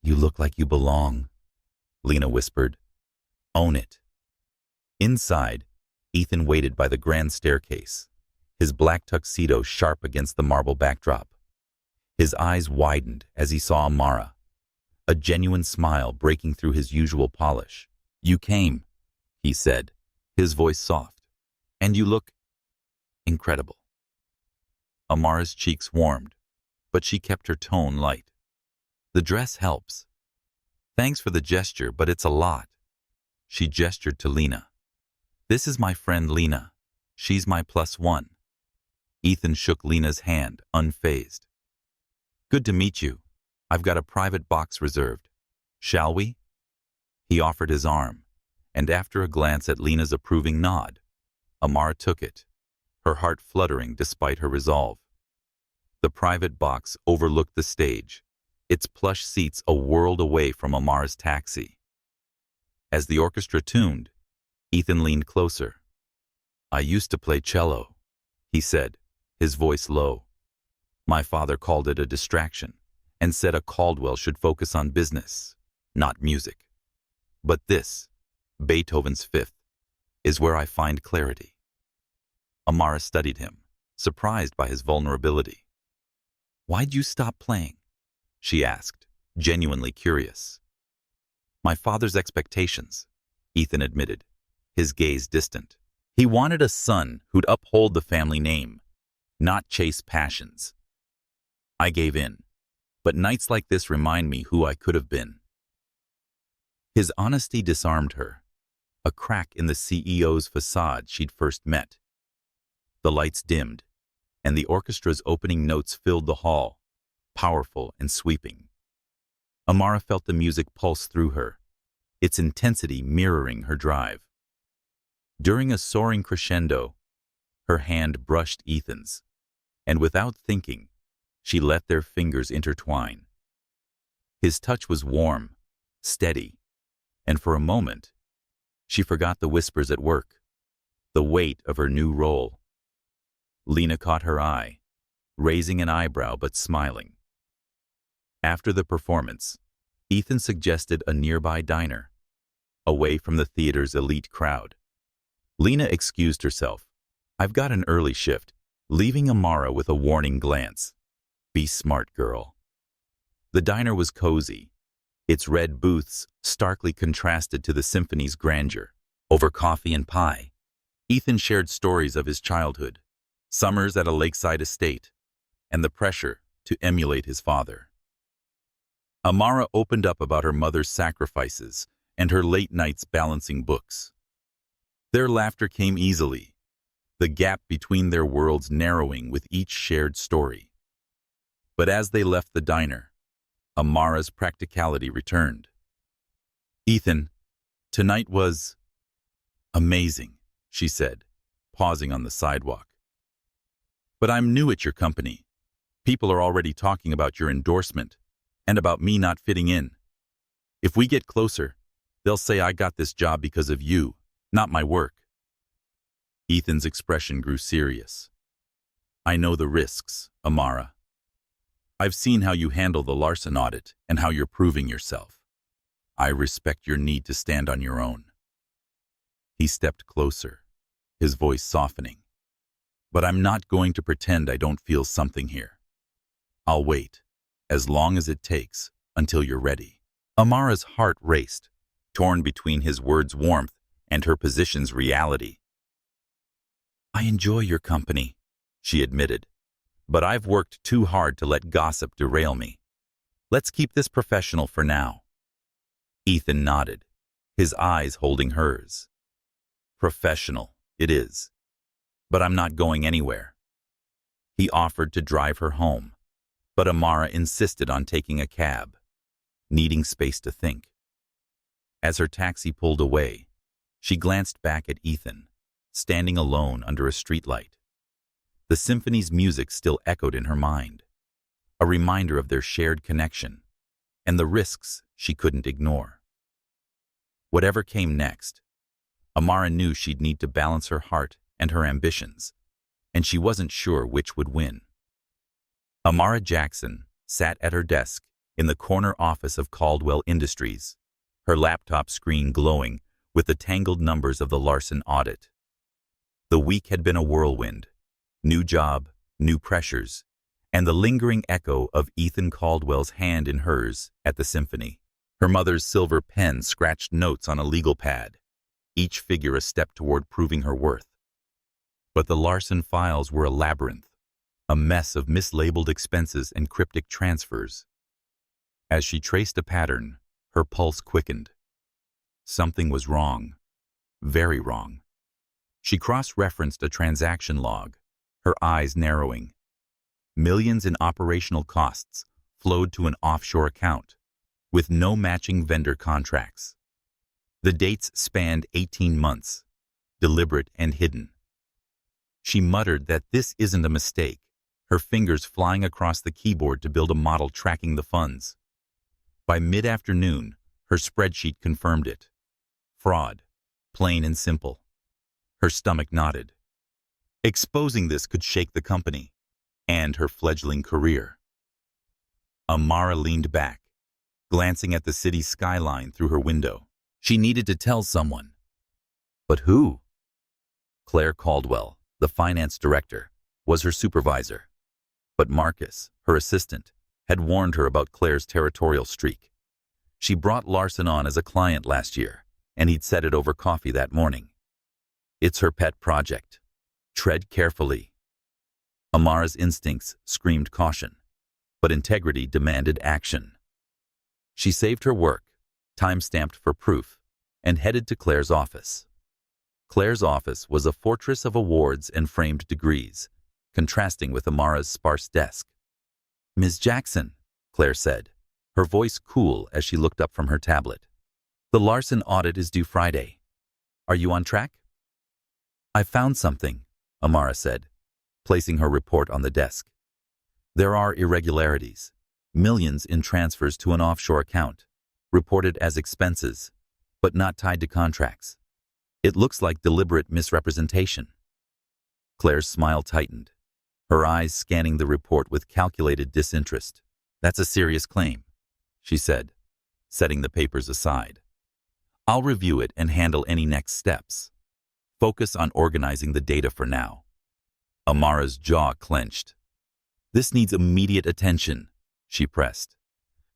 "You look like you belong," Lena whispered. "Own it." Inside, Ethan waited by the grand staircase, his black tuxedo sharp against the marble backdrop. His eyes widened as he saw Amara, a genuine smile breaking through his usual polish. "You came," he said, his voice soft. "And you look incredible." Amara's cheeks warmed, but she kept her tone light. "The dress helps." "Thanks for the gesture, but it's a lot." She gestured to Lena. "This is my friend Lena. She's my +1. Ethan shook Lena's hand, unfazed. "Good to meet you. I've got a private box reserved. Shall we?" He offered his arm, and after a glance at Lena's approving nod, Amara took it, her heart fluttering despite her resolve. The private box overlooked the stage, its plush seats a world away from Amara's taxi. As the orchestra tuned, Ethan leaned closer. "I used to play cello," he said, his voice low. "My father called it a distraction and said a Caldwell should focus on business, not music. But this, Beethoven's Fifth, is where I find clarity." Amara studied him, surprised by his vulnerability. "Why'd you stop playing?" she asked, genuinely curious. "My father's expectations," Ethan admitted, his gaze distant. He wanted a son who'd uphold the family name, not chase passions. "I gave in, but nights like this remind me who I could have been." His honesty disarmed her, a crack in the CEO's facade she'd first met. The lights dimmed, and the orchestra's opening notes filled the hall, powerful and sweeping. Amara felt the music pulse through her, its intensity mirroring her drive. During a soaring crescendo, her hand brushed Ethan's, and without thinking, she let their fingers intertwine. His touch was warm, steady, and for a moment, she forgot the whispers at work, the weight of her new role. Lena caught her eye, raising an eyebrow but smiling. After the performance, Ethan suggested a nearby diner, away from the theater's elite crowd. Lena excused herself. "I've got an early shift," leaving Amara with a warning glance. "Be smart, girl." The diner was cozy, its red booths starkly contrasted to the symphony's grandeur. Over coffee and pie, Ethan shared stories of his childhood, summers at a lakeside estate, and the pressure to emulate his father. Amara opened up about her mother's sacrifices and her late nights balancing books. Their laughter came easily, the gap between their worlds narrowing with each shared story. But as they left the diner, Amara's practicality returned. "Ethan, tonight was amazing," she said, pausing on the sidewalk. "But I'm new at your company. People are already talking about your endorsement and about me not fitting in. If we get closer, they'll say I got this job because of you, not my work." Ethan's expression grew serious. "I know the risks, Amara. I've seen how you handle the Larson audit and how you're proving yourself. I respect your need to stand on your own." He stepped closer, his voice softening. "But I'm not going to pretend I don't feel something here. I'll wait, as long as it takes, until you're ready." Amara's heart raced, torn between his words' warmth and her position's reality. "I enjoy your company," she admitted, "but I've worked too hard to let gossip derail me. Let's keep this professional for now." Ethan nodded, his eyes holding hers. "Professional, it is. But I'm not going anywhere." He offered to drive her home, but Amara insisted on taking a cab, needing space to think. As her taxi pulled away, she glanced back at Ethan, standing alone under a streetlight. The symphony's music still echoed in her mind, a reminder of their shared connection and the risks she couldn't ignore. Whatever came next, Amara knew she'd need to balance her heart and her ambitions, and she wasn't sure which would win. Amara Jackson sat at her desk in the corner office of Caldwell Industries, her laptop screen glowing with the tangled numbers of the Larson audit. The week had been a whirlwind. New job, new pressures, and the lingering echo of Ethan Caldwell's hand in hers at the symphony. Her mother's silver pen scratched notes on a legal pad, each figure a step toward proving her worth. But the Larson files were a labyrinth, a mess of mislabeled expenses and cryptic transfers. As she traced a pattern, her pulse quickened. Something was wrong, very wrong. She cross-referenced a transaction log, her eyes narrowing. Millions in operational costs flowed to an offshore account, with no matching vendor contracts. The dates spanned 18 months, deliberate and hidden. She muttered that this isn't a mistake, her fingers flying across the keyboard to build a model tracking the funds. By mid-afternoon, her spreadsheet confirmed it. Fraud, plain and simple. Her stomach knotted. Exposing this could shake the company and her fledgling career. Amara leaned back, glancing at the city skyline through her window. She needed to tell someone. But who? Claire Caldwell, the finance director, was her supervisor. But Marcus, her assistant, had warned her about Claire's territorial streak. She brought Larson on as a client last year, and he'd said it over coffee that morning. It's her pet project. Tread carefully. Amara's instincts screamed caution, but integrity demanded action. She saved her work, time-stamped for proof, and headed to Claire's office. Claire's office was a fortress of awards and framed degrees, contrasting with Amara's sparse desk. "Ms. Jackson," Claire said, her voice cool as she looked up from her tablet. "The Larson audit is due Friday. Are you on track?" "I found something," Amara said, placing her report on the desk. "There are irregularities, millions in transfers to an offshore account, reported as expenses, but not tied to contracts. It looks like deliberate misrepresentation." Claire's smile tightened, her eyes scanning the report with calculated disinterest. "That's a serious claim," she said, setting the papers aside. "I'll review it and handle any next steps. Focus on organizing the data for now." Amara's jaw clenched. "This needs immediate attention," she pressed.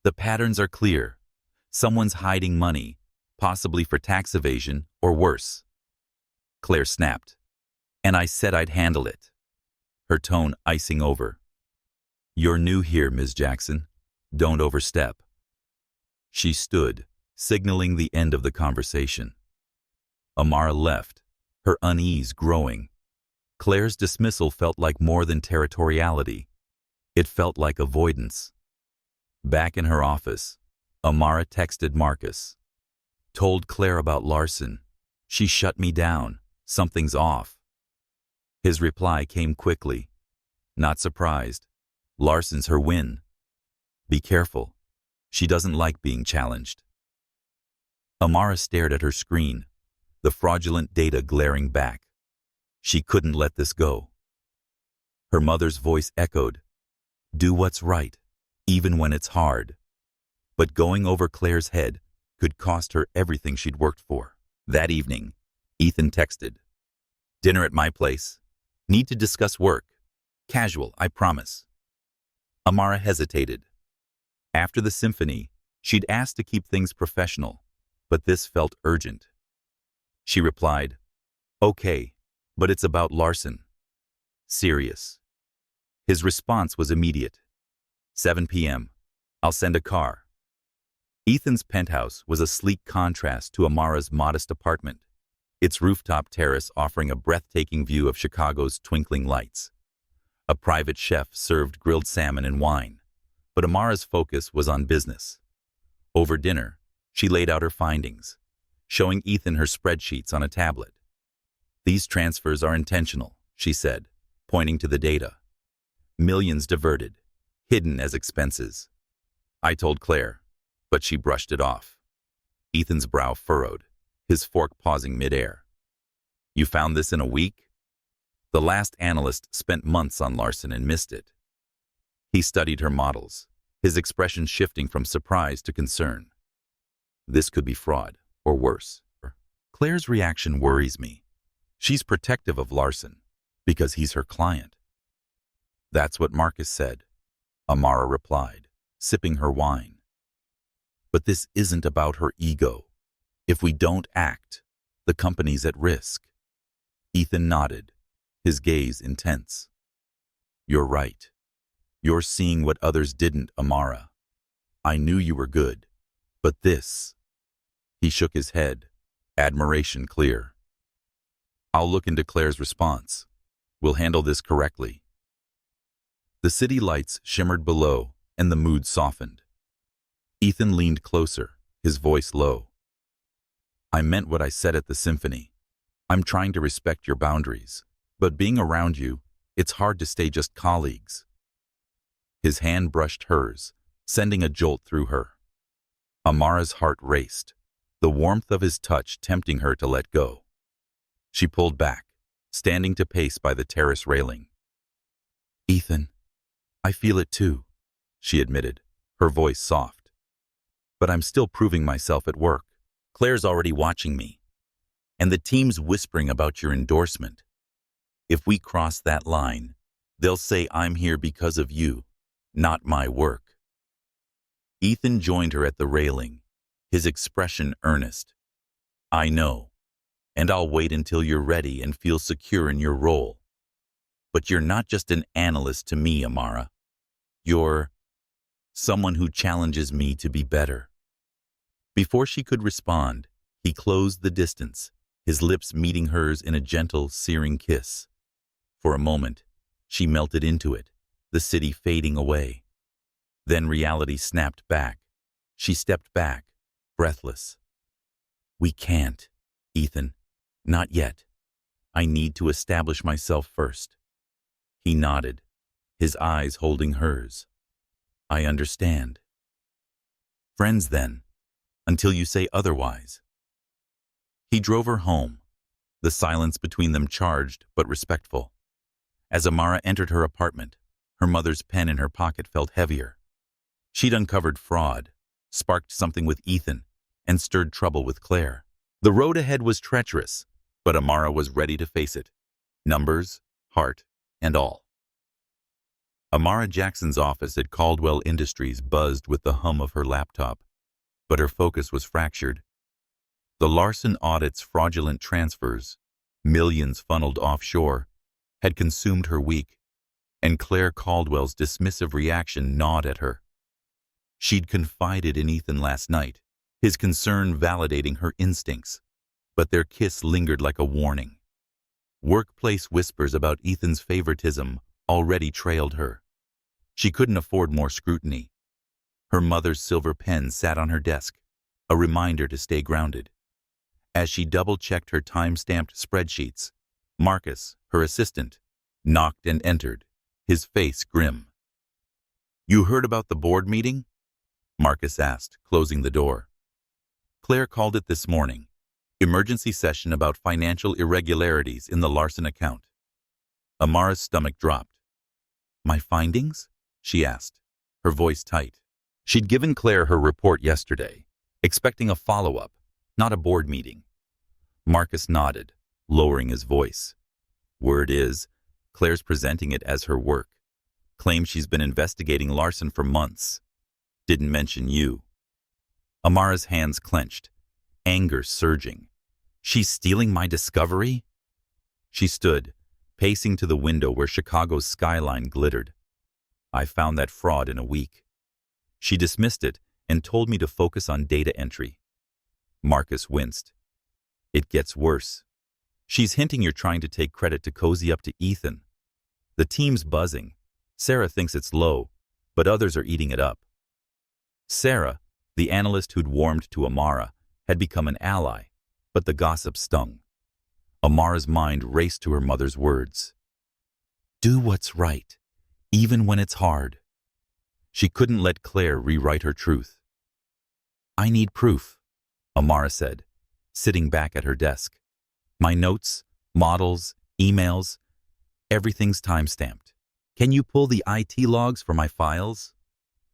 "The patterns are clear. Someone's hiding money, possibly for tax evasion or worse." Claire snapped. "And I said I'd handle it," her tone icing over. "You're new here, Ms. Jackson. Don't overstep." She stood, signaling the end of the conversation. Amara left, her unease growing. Claire's dismissal felt like more than territoriality. It felt like avoidance. Back in her office, Amara texted Marcus. "Told Claire about Larson. She shut me down. Something's off." His reply came quickly. "Not surprised. Larson's her win. Be careful. She doesn't like being challenged." Amara stared at her screen, the fraudulent data glaring back. She couldn't let this go. Her mother's voice echoed, "Do what's right, even when it's hard." But going over Claire's head could cost her everything she'd worked for. That evening, Ethan texted, "Dinner at my place. Need to discuss work. Casual, I promise." Amara hesitated. After the symphony, she'd asked to keep things professional, but this felt urgent. She replied, "Okay, but it's about Larson." Serious. His response was immediate. 7 p.m. I'll send a car." Ethan's penthouse was a sleek contrast to Amara's modest apartment, its rooftop terrace offering a breathtaking view of Chicago's twinkling lights. A private chef served grilled salmon and wine, but Amara's focus was on business. Over dinner, she laid out her findings, showing Ethan her spreadsheets on a tablet. "These transfers are intentional," she said, pointing to the data. "Millions diverted, hidden as expenses. I told Claire, but she brushed it off." Ethan's brow furrowed, his fork pausing midair. "You found this in a week?" The last analyst spent months on Larson and missed it. He studied her models, his expression shifting from surprise to concern. This could be fraud, or worse. Claire's reaction worries me. She's protective of Larson because he's her client. That's what Marcus said, Amara replied, sipping her wine. But this isn't about her ego. If we don't act, the company's at risk. Ethan nodded, his gaze intense. You're right. You're seeing what others didn't, Amara. I knew you were good, but this... He shook his head, admiration clear. I'll look into Claire's response. We'll handle this correctly. The city lights shimmered below, and the mood softened. Ethan leaned closer, his voice low. I meant what I said at the symphony. I'm trying to respect your boundaries, but being around you, it's hard to stay just colleagues. His hand brushed hers, sending a jolt through her. Amara's heart raced, the warmth of his touch tempting her to let go. She pulled back, standing to pace by the terrace railing. Ethan, I feel it too, she admitted, her voice soft. But I'm still proving myself at work. Claire's already watching me, and the team's whispering about your endorsement. If we cross that line, they'll say I'm here because of you, not my work. Ethan joined her at the railing, his expression earnest. I know, and I'll wait until you're ready and feel secure in your role. But you're not just an analyst to me, Amara. You're someone who challenges me to be better. Before she could respond, he closed the distance, his lips meeting hers in a gentle, searing kiss. For a moment, she melted into it, the city fading away. Then reality snapped back. She stepped back, breathless. We can't, Ethan. Not yet. I need to establish myself first. He nodded, his eyes holding hers. I understand. Friends then, until you say otherwise. He drove her home, the silence between them charged but respectful. As Amara entered her apartment, her mother's pen in her pocket felt heavier. She'd uncovered fraud, sparked something with Ethan, and stirred trouble with Claire. The road ahead was treacherous, but Amara was ready to face it. Numbers, heart, and all. Amara Jackson's office at Caldwell Industries buzzed with the hum of her laptop, but her focus was fractured. The Larson audit's fraudulent transfers, millions funneled offshore, had consumed her week, and Claire Caldwell's dismissive reaction gnawed at her. She'd confided in Ethan last night, his concern validating her instincts, but their kiss lingered like a warning. Workplace whispers about Ethan's favoritism already trailed her. She couldn't afford more scrutiny. Her mother's silver pen sat on her desk, a reminder to stay grounded. As she double-checked her time-stamped spreadsheets, Marcus, her assistant, knocked and entered, his face grim. You heard about the board meeting? Marcus asked, closing the door. Claire called it this morning. Emergency session about financial irregularities in the Larson account. Amara's stomach dropped. My findings? She asked, her voice tight. She'd given Claire her report yesterday, expecting a follow-up, not a board meeting. Marcus nodded, lowering his voice. Word is, Claire's presenting it as her work. Claims she's been investigating Larson for months. Didn't mention you. Amara's hands clenched, anger surging. She's stealing my discovery? She stood, pacing to the window where Chicago's skyline glittered. I found that fraud in a week. She dismissed it and told me to focus on data entry. Marcus winced. It gets worse. She's hinting you're trying to take credit to cozy up to Ethan. The team's buzzing. Sarah thinks it's low, but others are eating it up. Sarah, the analyst who'd warmed to Amara, had become an ally, but the gossip stung. Amara's mind raced to her mother's words. Do what's right, even when it's hard. She couldn't let Claire rewrite her truth. I need proof, Amara said, sitting back at her desk. My notes, models, emails, Everything's time-stamped. Can you pull the IT logs for my files?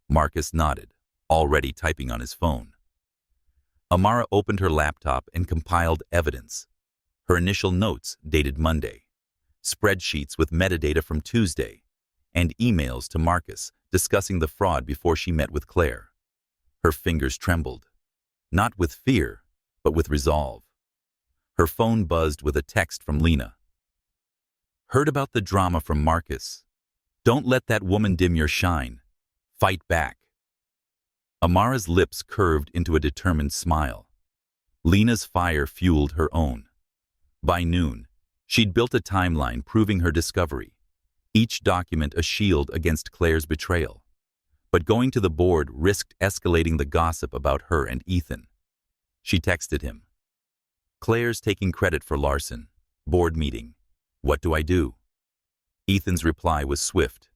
Marcus nodded, already typing on his phone. Amara opened her laptop and compiled evidence. Her initial notes dated Monday, spreadsheets with metadata from Tuesday, and emails to Marcus discussing the fraud before she met with Claire. Her fingers trembled, not with fear, but with resolve. Her phone buzzed with a text from Lena. Heard about the drama from Marcus. Don't let that woman dim your shine. Fight back. Amara's lips curved into a determined smile. Lena's fire fueled her own. By noon, she'd built a timeline proving her discovery, each document a shield against Claire's betrayal. But going to the board risked escalating the gossip about her and Ethan. She texted him. Claire's taking credit for larceny. Board meeting. What do I do? Ethan's reply was swift.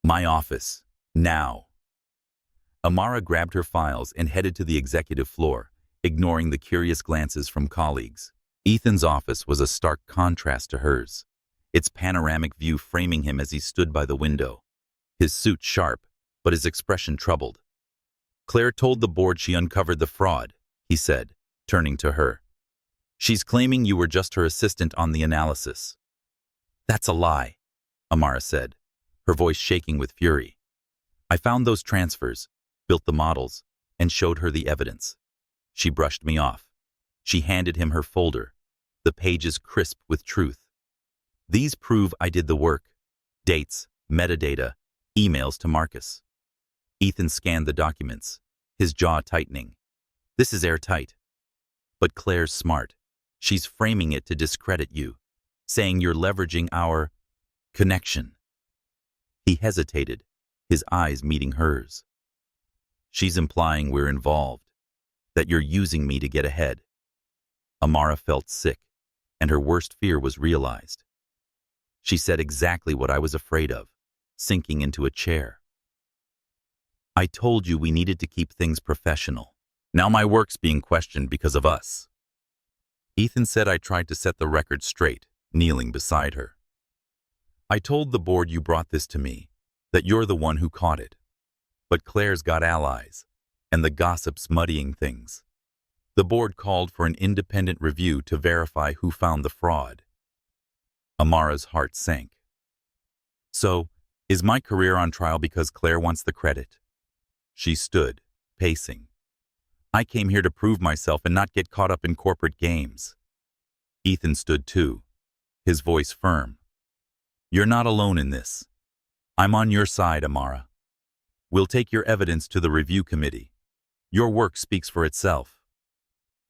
My office. Now. Amara grabbed her files and headed to the executive floor, ignoring the curious glances from colleagues. Ethan's office was a stark contrast to hers, its panoramic view framing him as he stood by the window. His suit sharp, but his expression troubled. Claire told the board she uncovered the fraud, he said, turning to her. She's claiming you were just her assistant on the analysis. That's a lie, Amara said, her voice shaking with fury. I found those transfers, built the models, and showed her the evidence. She brushed me off. She handed him her folder, the pages crisp with truth. These prove I did the work. Dates, metadata, emails to Marcus. Ethan scanned the documents, his jaw tightening. This is airtight. But Claire's smart. She's framing it to discredit you, saying you're leveraging our connection. He hesitated, his eyes meeting hers. She's implying we're involved, that you're using me to get ahead. Amara felt sick, and her worst fear was realized. She said exactly what I was afraid of, sinking into a chair. I told you we needed to keep things professional. Now my work's being questioned because of us. Ethan said I tried to set the record straight, kneeling beside her. I told the board you brought this to me, that you're the one who caught it. But Claire's got allies, and the gossip's muddying things. The board called for an independent review to verify who found the fraud. Amara's heart sank. So, is my career on trial because Claire wants the credit? She stood, pacing. I came here to prove myself and not get caught up in corporate games. Ethan stood too, his voice firm. You're not alone in this. I'm on your side, Amara. We'll take your evidence to the review committee. Your work speaks for itself.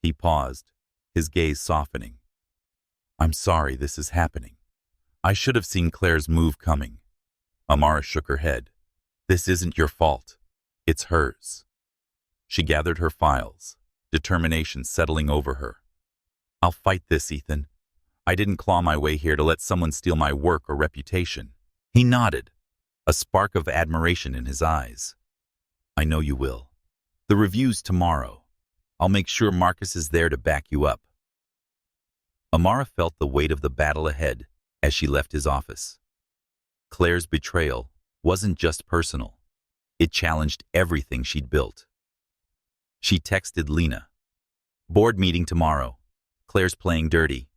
He paused, his gaze softening. I'm sorry this is happening. I should have seen Claire's move coming. Amara shook her head. This isn't your fault. It's hers. She gathered her files, determination settling over her. I'll fight this, Ethan. I didn't claw my way here to let someone steal my work or reputation. He nodded, a spark of admiration in his eyes. I know you will. The review's tomorrow. I'll make sure Marcus is there to back you up. Amara felt the weight of the battle ahead as she left his office. Claire's betrayal wasn't just personal. It challenged everything she'd built. She texted Lena. Board meeting tomorrow. Claire's playing dirty.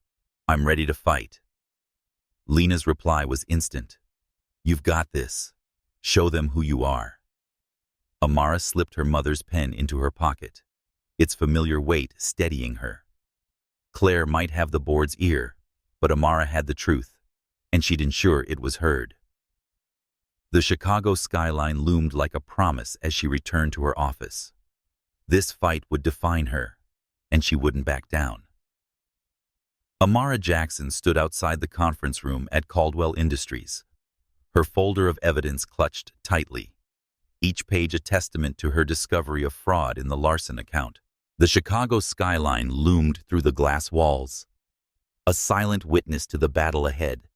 I'm ready to fight. Lena's reply was instant. You've got this. Show them who you are. Amara slipped her mother's pen into her pocket, its familiar weight steadying her. Claire might have the board's ear, but Amara had the truth, and she'd ensure it was heard. The Chicago skyline loomed like a promise as she returned to her office. This fight would define her, and she wouldn't back down. Amara Jackson stood outside the conference room at Caldwell Industries, her folder of evidence clutched tightly, each page a testament to her discovery of fraud in the larceny account. The Chicago skyline loomed through the glass walls, a silent witness to the battle ahead.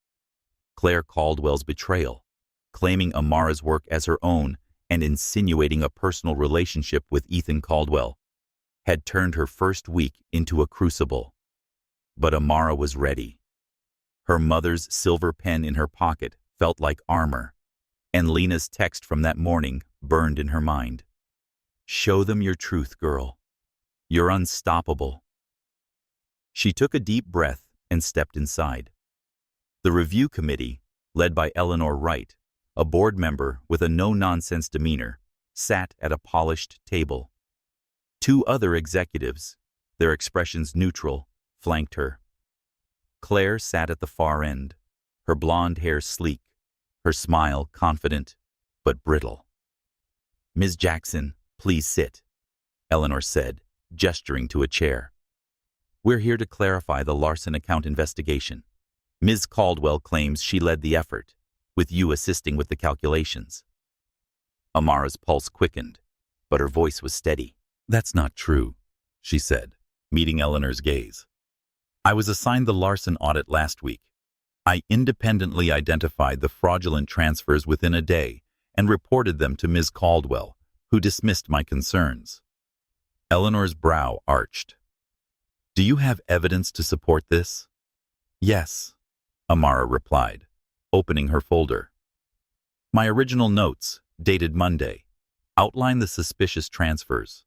Claire Caldwell's betrayal, claiming Amara's work as her own and insinuating a personal relationship with Ethan Caldwell, had turned her first week into a crucible. But Amara was ready. Her mother's silver pen in her pocket felt like armor, and Lena's text from that morning burned in her mind. Show them your truth, girl. You're unstoppable. She took a deep breath and stepped inside. The review committee, led by Eleanor Wright, a board member with a no-nonsense demeanor, sat at a polished table. Two other executives, their expressions neutral, flanked her. Claire sat at the far end, her blonde hair sleek, her smile confident but brittle. Ms. Jackson, please sit, Eleanor said, gesturing to a chair. We're here to clarify the Larson account investigation. Ms. Caldwell claims she led the effort, with you assisting with the calculations. Amara's pulse quickened, but her voice was steady. That's not true, she said, meeting Eleanor's gaze. I was assigned the Larson audit last week. I independently identified the fraudulent transfers within a day and reported them to Ms. Caldwell, who dismissed my concerns. Eleanor's brow arched. Do you have evidence to support this? Yes, Amara replied, opening her folder. My original notes, dated Monday, outline the suspicious transfers.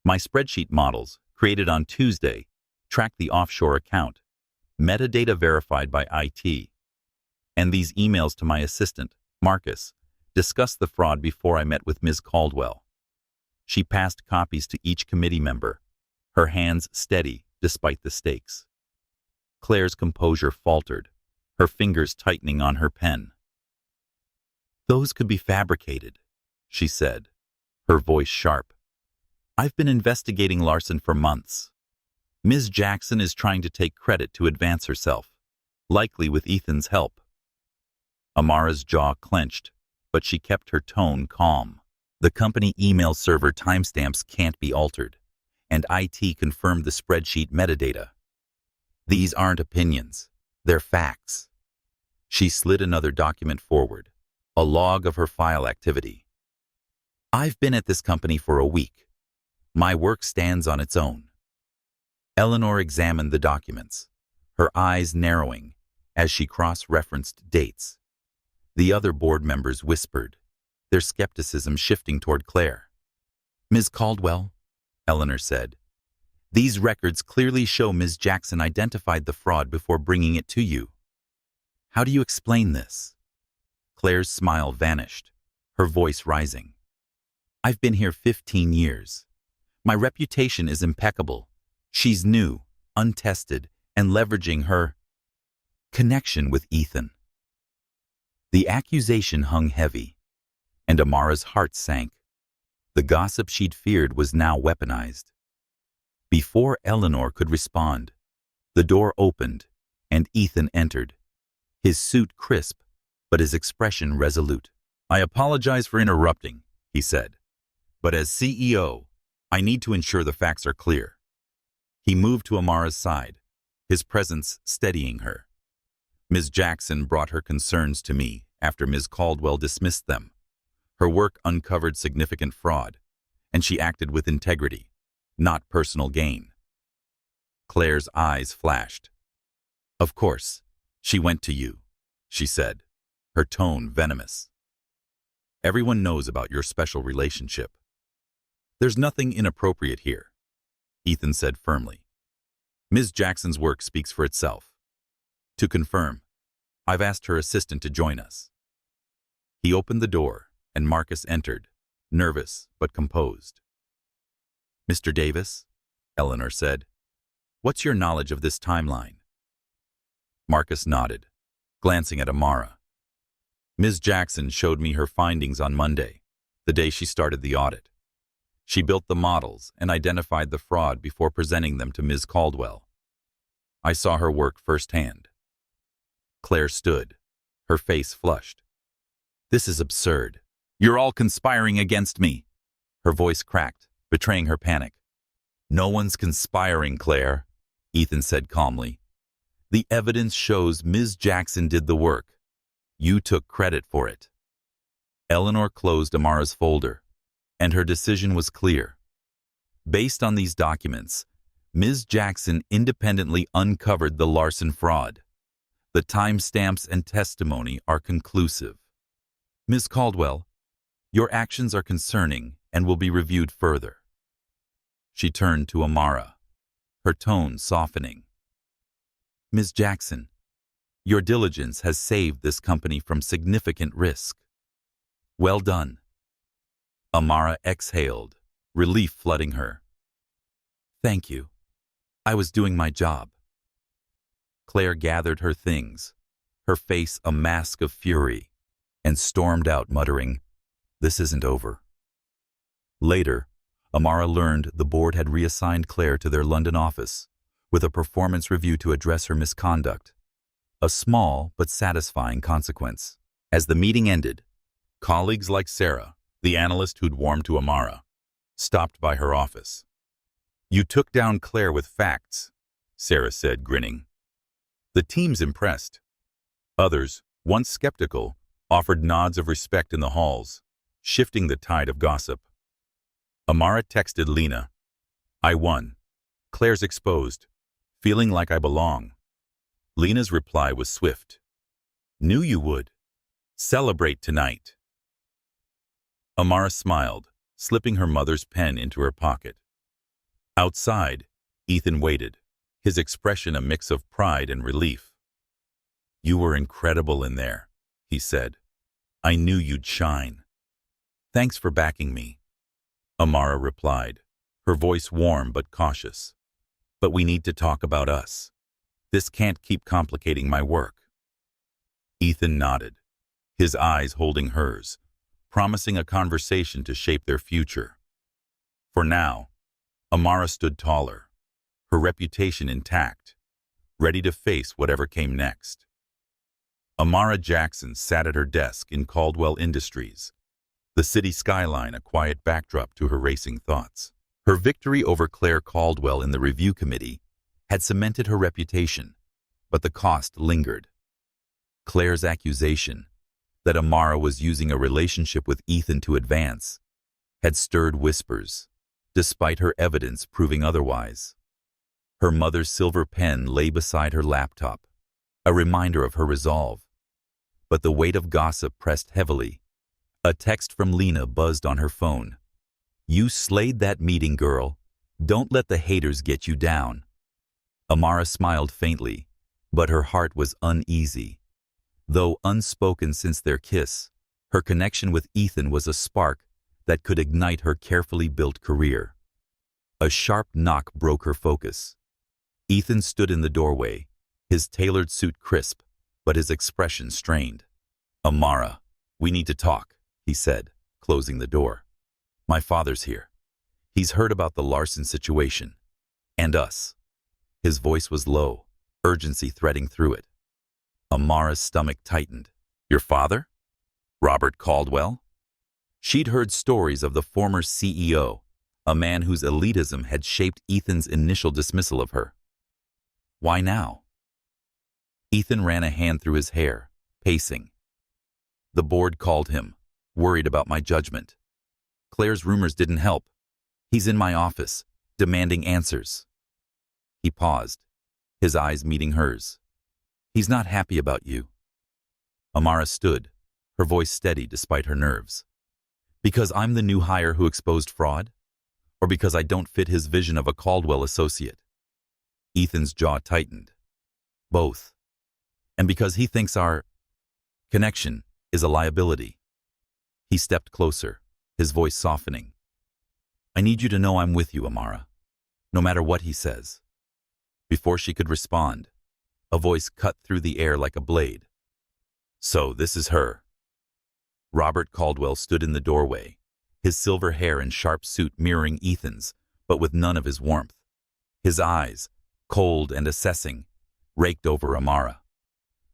My spreadsheet models, created on Tuesday, track the offshore account, metadata verified by IT. And these emails to my assistant, Marcus, discussed the fraud before I met with Ms. Caldwell. She passed copies to each committee member, her hands steady despite the stakes. Claire's composure faltered, her fingers tightening on her pen. Those could be fabricated, she said, her voice sharp. I've been investigating Larson for months. Ms. Jackson is trying to take credit to advance herself, likely with Ethan's help. Amara's jaw clenched, but she kept her tone calm. The company email server timestamps can't be altered, and IT confirmed the spreadsheet metadata. These aren't opinions, they're facts. She slid another document forward, a log of her file activity. I've been at this company for a week. My work stands on its own. Eleanor examined the documents, her eyes narrowing as she cross-referenced dates. The other board members whispered, their skepticism shifting toward Claire. Ms. Caldwell, Eleanor said, these records clearly show Ms. Jackson identified the fraud before bringing it to you. How do you explain this? Claire's smile vanished, her voice rising. I've been here 15 years. My reputation is impeccable. She's new, untested, and leveraging her connection with Ethan. The accusation hung heavy, and Amara's heart sank. The gossip she'd feared was now weaponized. Before Eleanor could respond, the door opened, and Ethan entered, his suit crisp, but his expression resolute. I apologize for interrupting, he said, but as CEO, I need to ensure the facts are clear. He moved to Amara's side, his presence steadying her. Ms. Jackson brought her concerns to me after Ms. Caldwell dismissed them. Her work uncovered significant fraud, and she acted with integrity, not personal gain. Claire's eyes flashed. Of course, she went to you, she said, her tone venomous. Everyone knows about your special relationship. There's nothing inappropriate here, Ethan said firmly. Ms. Jackson's work speaks for itself. To confirm, I've asked her assistant to join us. He opened the door, and Marcus entered, nervous but composed. Mr. Davis, Eleanor said, what's your knowledge of this timeline? Marcus nodded, glancing at Amara. Ms. Jackson showed me her findings on Monday, the day she started the audit. She built the models and identified the fraud before presenting them to Ms. Caldwell. I saw her work firsthand. Claire stood, her face flushed. This is absurd. You're all conspiring against me. Her voice cracked, betraying her panic. No one's conspiring, Claire, Ethan said calmly. The evidence shows Ms. Jackson did the work. You took credit for it. Eleanor closed Amara's folder, and her decision was clear. Based on these documents, Ms. Jackson independently uncovered the Larson fraud. The timestamps and testimony are conclusive. Ms. Caldwell, your actions are concerning and will be reviewed further. She turned to Amara, her tone softening. Ms. Jackson, your diligence has saved this company from significant risk. Well done. Amara exhaled, relief flooding her. Thank you. I was doing my job. Claire gathered her things, her face a mask of fury, and stormed out muttering, "This isn't over." Later, Amara learned the board had reassigned Claire to their London office with a performance review to address her misconduct. A small but satisfying consequence. As the meeting ended, colleagues like Sarah, the analyst who'd warmed to Amara, stopped by her office. "You took down Claire with facts," Sarah said, grinning. The team's impressed. Others, once skeptical, offered nods of respect in the halls, shifting the tide of gossip. Amara texted Lena, "I won. Claire's exposed. Feeling like I belong." Lena's reply was swift. "Knew you would. Celebrate tonight." Amara smiled, slipping her mother's pen into her pocket. Outside, Ethan waited, his expression a mix of pride and relief. "You were incredible in there," he said. "I knew you'd shine." "Thanks for backing me," Amara replied, her voice warm but cautious. "But we need to talk about us. This can't keep complicating my work." Ethan nodded, his eyes holding hers, promising a conversation to shape their future. For now, Amara stood taller, her reputation intact, ready to face whatever came next. Amara Jackson sat at her desk in Caldwell Industries, the city skyline a quiet backdrop to her racing thoughts. Her victory over Claire Caldwell in the review committee had cemented her reputation, but the cost lingered. Claire's accusation that Amara was using a relationship with Ethan to advance had stirred whispers, despite her evidence proving otherwise. Her mother's silver pen lay beside her laptop, a reminder of her resolve. But the weight of gossip pressed heavily. A text from Lena buzzed on her phone. "You slayed that meeting, girl. Don't let the haters get you down." Amara smiled faintly, but her heart was uneasy. Though unspoken since their kiss, her connection with Ethan was a spark that could ignite her carefully built career. A sharp knock broke her focus. Ethan stood in the doorway, his tailored suit crisp, but his expression strained. "Amara, we need to talk," he said, closing the door. "My father's here. He's heard about the Larson situation. And us." His voice was low, urgency threading through it. Amara's stomach tightened. "Your father? Robert Caldwell?" She'd heard stories of the former CEO, a man whose elitism had shaped Ethan's initial dismissal of her. Why now? Ethan ran a hand through his hair, pacing. "The board called him, worried about my judgment. Claire's rumors didn't help. He's in my office, demanding answers." He paused, his eyes meeting hers. "He's not happy about you." Amara stood, her voice steady despite her nerves. "Because I'm the new hire who exposed fraud? Or because I don't fit his vision of a Caldwell associate?" Ethan's jaw tightened. "Both. And because he thinks our connection is a liability." He stepped closer, his voice softening. "I need you to know I'm with you, Amara, no matter what he says." Before she could respond, a voice cut through the air like a blade. "So this is her." Robert Caldwell stood in the doorway, his silver hair and sharp suit mirroring Ethan's, but with none of his warmth. His eyes, cold and assessing, raked over Amara.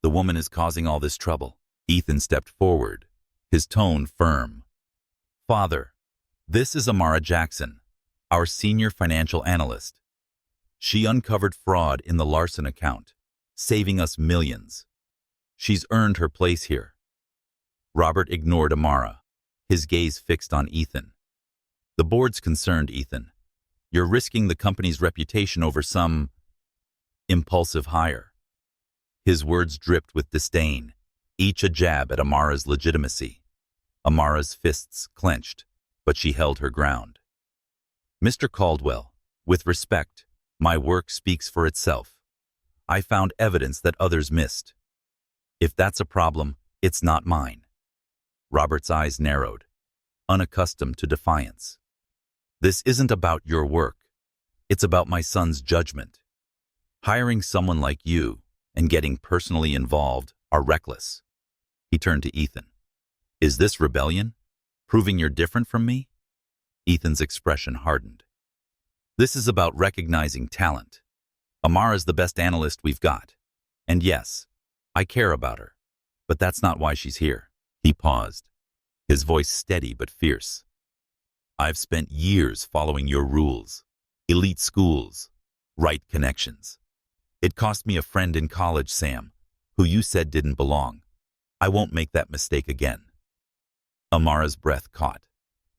"The woman is causing all this trouble." Ethan stepped forward, his tone firm. "Father, this is Amara Jackson, our senior financial analyst. She uncovered fraud in the Larson account, saving us millions. She's earned her place here." Robert ignored Amara, his gaze fixed on Ethan. "The board's concerned, Ethan. You're risking the company's reputation over some impulsive hire." His words dripped with disdain, each a jab at Amara's legitimacy. Amara's fists clenched, but she held her ground. Mr. Caldwell, with respect, my work speaks for itself. I found evidence that others missed. If that's a problem, it's not mine. Robert's eyes narrowed, unaccustomed to defiance. This isn't about your work. It's about my son's judgment. Hiring someone like you and getting personally involved are reckless. He turned to Ethan. Is this rebellion? Proving you're different from me? Ethan's expression hardened. This is about recognizing talent. Amara's the best analyst we've got. And yes, I care about her, but that's not why she's here. He paused, his voice steady but fierce. I've spent years following your rules. Elite schools, right connections. It cost me a friend in college, Sam, who you said didn't belong. I won't make that mistake again. Amara's breath caught,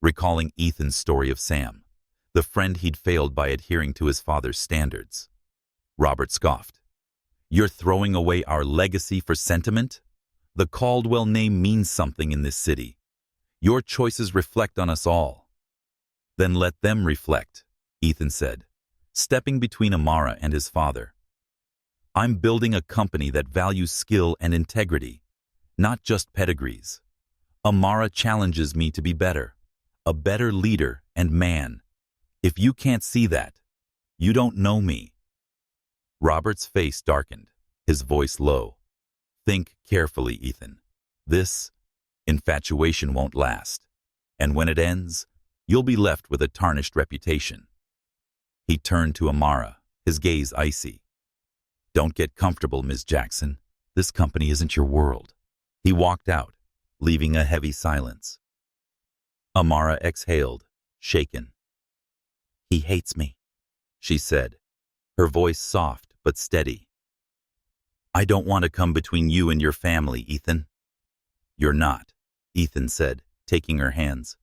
recalling Ethan's story of Sam, the friend he'd failed by adhering to his father's standards. Robert scoffed. You're throwing away our legacy for sentiment? The Caldwell name means something in this city. Your choices reflect on us all. Then let them reflect, Ethan said, stepping between Amara and his father. I'm building a company that values skill and integrity, not just pedigrees. Amara challenges me to be better, a better leader and man. If you can't see that, you don't know me. Robert's face darkened, his voice low. Think carefully, Ethan. This infatuation won't last, and when it ends, you'll be left with a tarnished reputation. He turned to Amara, his gaze icy. Don't get comfortable, Ms. Jackson. This company isn't your world. He walked out, leaving a heavy silence. Amara exhaled, shaken. He hates me, she said, her voice soft but steady. I don't want to come between you and your family, Ethan. You're not, Ethan said, taking her hands.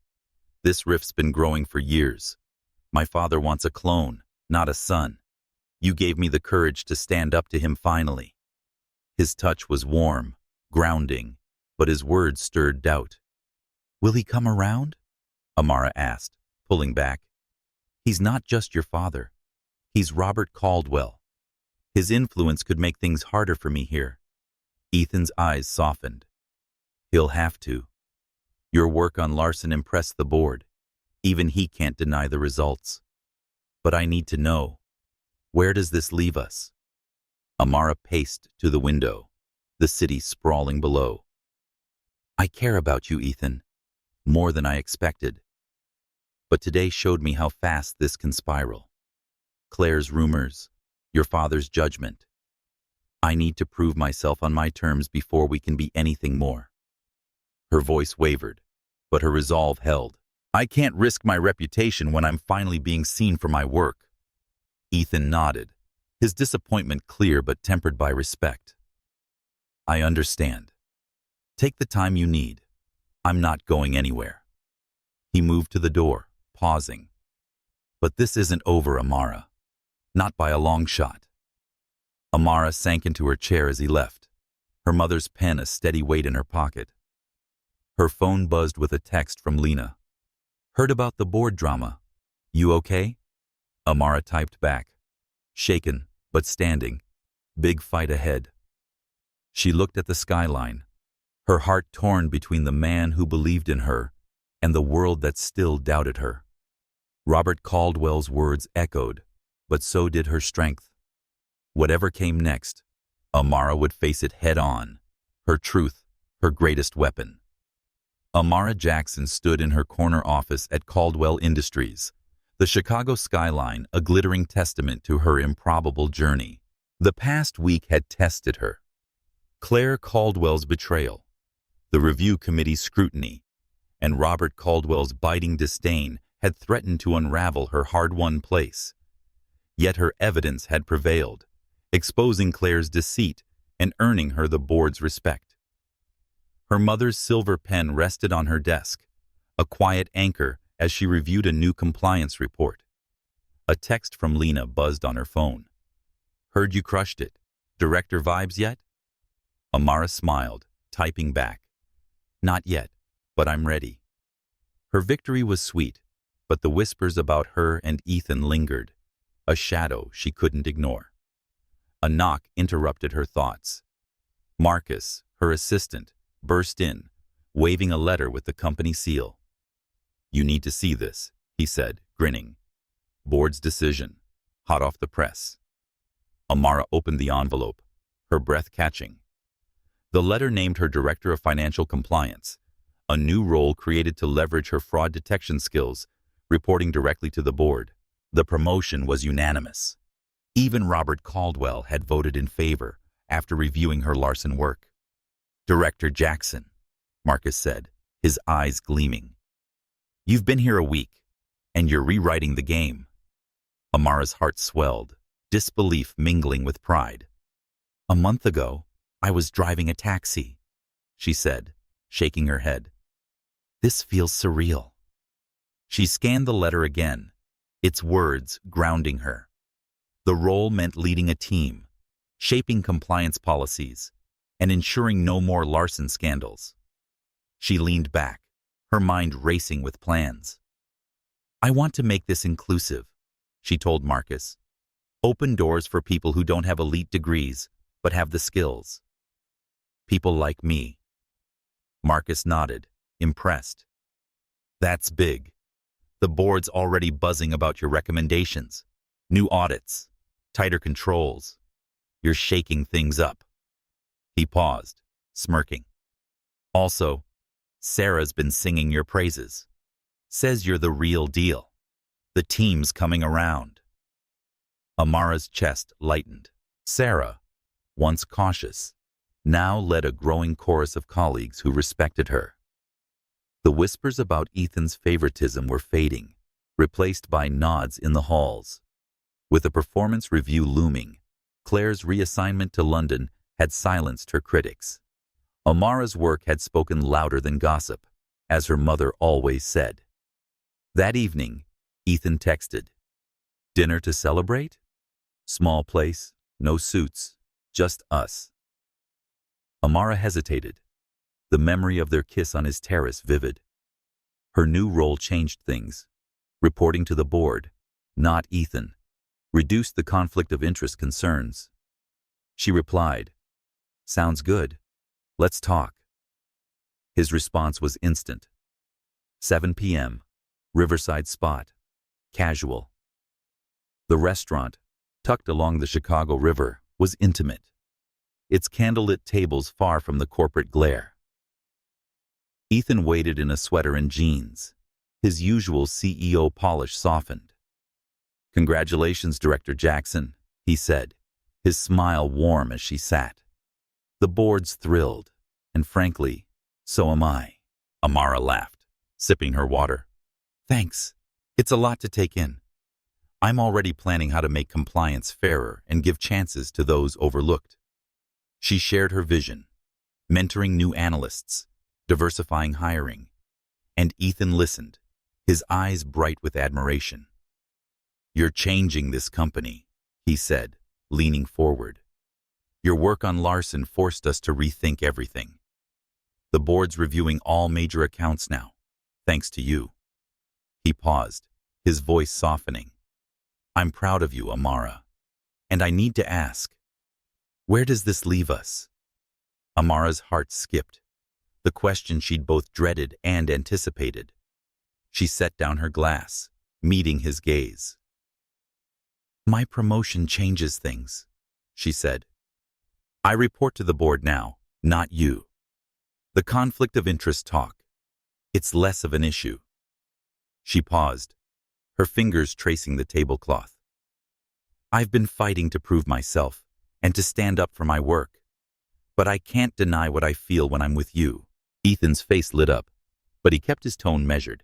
This rift's been growing for years. My father wants a clone, not a son. You gave me the courage to stand up to him finally. His touch was warm, grounding, but his words stirred doubt. Will he come around? Amara asked, pulling back. He's not just your father. He's Robert Caldwell. His influence could make things harder for me here. Ethan's eyes softened. He'll have to. Your work on Larson impressed the board. Even he can't deny the results. But I need to know. Where does this leave us? Amara paced to the window, the city sprawling below. I care about you, Ethan, more than I expected. But today showed me how fast this can spiral. Claire's rumors, your father's judgment. I need to prove myself on my terms before we can be anything more. Her voice wavered, but her resolve held. I can't risk my reputation when I'm finally being seen for my work. Ethan nodded, his disappointment clear but tempered by respect. I understand. Take the time you need. I'm not going anywhere. He moved to the door, pausing. But this isn't over, Amara. Not by a long shot. Amara sank into her chair as he left, her mother's pen a steady weight in her pocket. Her phone buzzed with a text from Lena. Heard about the board drama. You okay? Amara typed back, shaken but standing. Big fight ahead. She looked at the skyline, her heart torn between the man who believed in her and the world that still doubted her. Robert Caldwell's words echoed, but so did her strength. Whatever came next, Amara would face it head-on, her truth, her greatest weapon. Amara Jackson stood in her corner office at Caldwell Industries, the Chicago skyline a glittering testament to her improbable journey. The past week had tested her. Claire Caldwell's betrayal, the review committee's scrutiny, and Robert Caldwell's biting disdain had threatened to unravel her hard-won place. Yet her evidence had prevailed, exposing Claire's deceit and earning her the board's respect. Her mother's silver pen rested on her desk, a quiet anchor as she reviewed a new compliance report. A text from Lena buzzed on her phone. Heard you crushed it. Director vibes yet? Amara smiled, typing back. Not yet, but I'm ready. Her victory was sweet, but the whispers about her and Ethan lingered, a shadow she couldn't ignore. A knock interrupted her thoughts. Marcus, her assistant, burst in, waving a letter with the company seal. You need to see this, he said, grinning. Board's decision, hot off the press. Amara opened the envelope, her breath catching. The letter named her Director of Financial Compliance, a new role created to leverage her fraud detection skills, reporting directly to the board. The promotion was unanimous. Even Robert Caldwell had voted in favor after reviewing her larceny work. Director Jackson, Marcus said, his eyes gleaming. You've been here a week, and you're rewriting the game. Amara's heart swelled, disbelief mingling with pride. A month ago, I was driving a taxi, she said, shaking her head. This feels surreal. She scanned the letter again, its words grounding her. The role meant leading a team, shaping compliance policies, and ensuring no more larceny scandals. She leaned back, her mind racing with plans. I want to make this inclusive, she told Marcus. Open doors for people who don't have elite degrees, but have the skills. People like me. Marcus nodded, impressed. That's big. The board's already buzzing about your recommendations. New audits, tighter controls. You're shaking things up. He paused, smirking. Also, Sarah's been singing your praises. Says you're the real deal. The team's coming around. Amara's chest lightened. Sarah, once cautious, now led a growing chorus of colleagues who respected her. The whispers about Ethan's favoritism were fading, replaced by nods in the halls. With a performance review looming, Claire's reassignment to London had silenced her critics. Amara's work had spoken louder than gossip, as her mother always said. That evening, Ethan texted, Dinner to celebrate? Small place, no suits, just us. Amara hesitated, the memory of their kiss on his terrace vivid. Her new role changed things. Reporting to the board, not Ethan, reduced the conflict of interest concerns. She replied, Sounds good. Let's talk. His response was instant. 7 p.m., Riverside spot, casual. The restaurant, tucked along the Chicago River, was intimate, its candlelit tables far from the corporate glare. Ethan waited in a sweater and jeans, his usual CEO polish softened. Congratulations, Director Jackson, he said, his smile warm as she sat. The board's thrilled, and frankly, so am I. Amara laughed, sipping her water. Thanks. It's a lot to take in. I'm already planning how to make compliance fairer and give chances to those overlooked. She shared her vision, mentoring new analysts, diversifying hiring, and Ethan listened, his eyes bright with admiration. You're changing this company, he said, leaning forward. Your work on larceny forced us to rethink everything. The board's reviewing all major accounts now, thanks to you. He paused, his voice softening. I'm proud of you, Amara. And I need to ask, where does this leave us? Amara's heart skipped, the question she'd both dreaded and anticipated. She set down her glass, meeting his gaze. My promotion changes things, she said. I report to the board now, not you. The conflict of interest talk. It's less of an issue. She paused, her fingers tracing the tablecloth. I've been fighting to prove myself and to stand up for my work. But I can't deny what I feel when I'm with you. Ethan's face lit up, but he kept his tone measured.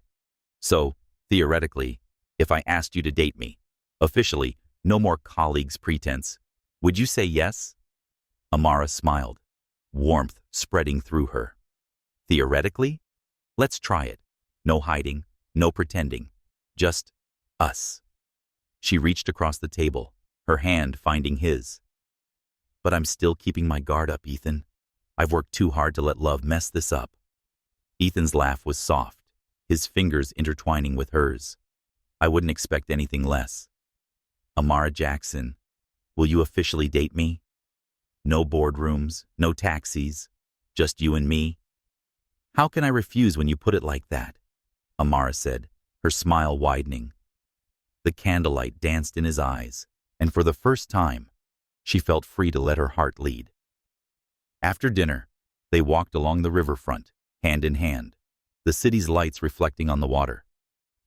So, theoretically, if I asked you to date me, officially, no more colleagues pretense, would you say yes? Amara smiled, warmth spreading through her. Theoretically? Let's try it. No hiding, no pretending. Just us. She reached across the table, her hand finding his. But I'm still keeping my guard up, Ethan. I've worked too hard to let love mess this up. Ethan's laugh was soft, his fingers intertwining with hers. I wouldn't expect anything less. Amara Jackson, will you officially date me? No boardrooms, no taxis, just you and me. How can I refuse when you put it like that? Amara said, her smile widening. The candlelight danced in his eyes, and for the first time, she felt free to let her heart lead. After dinner, they walked along the riverfront, hand in hand, the city's lights reflecting on the water.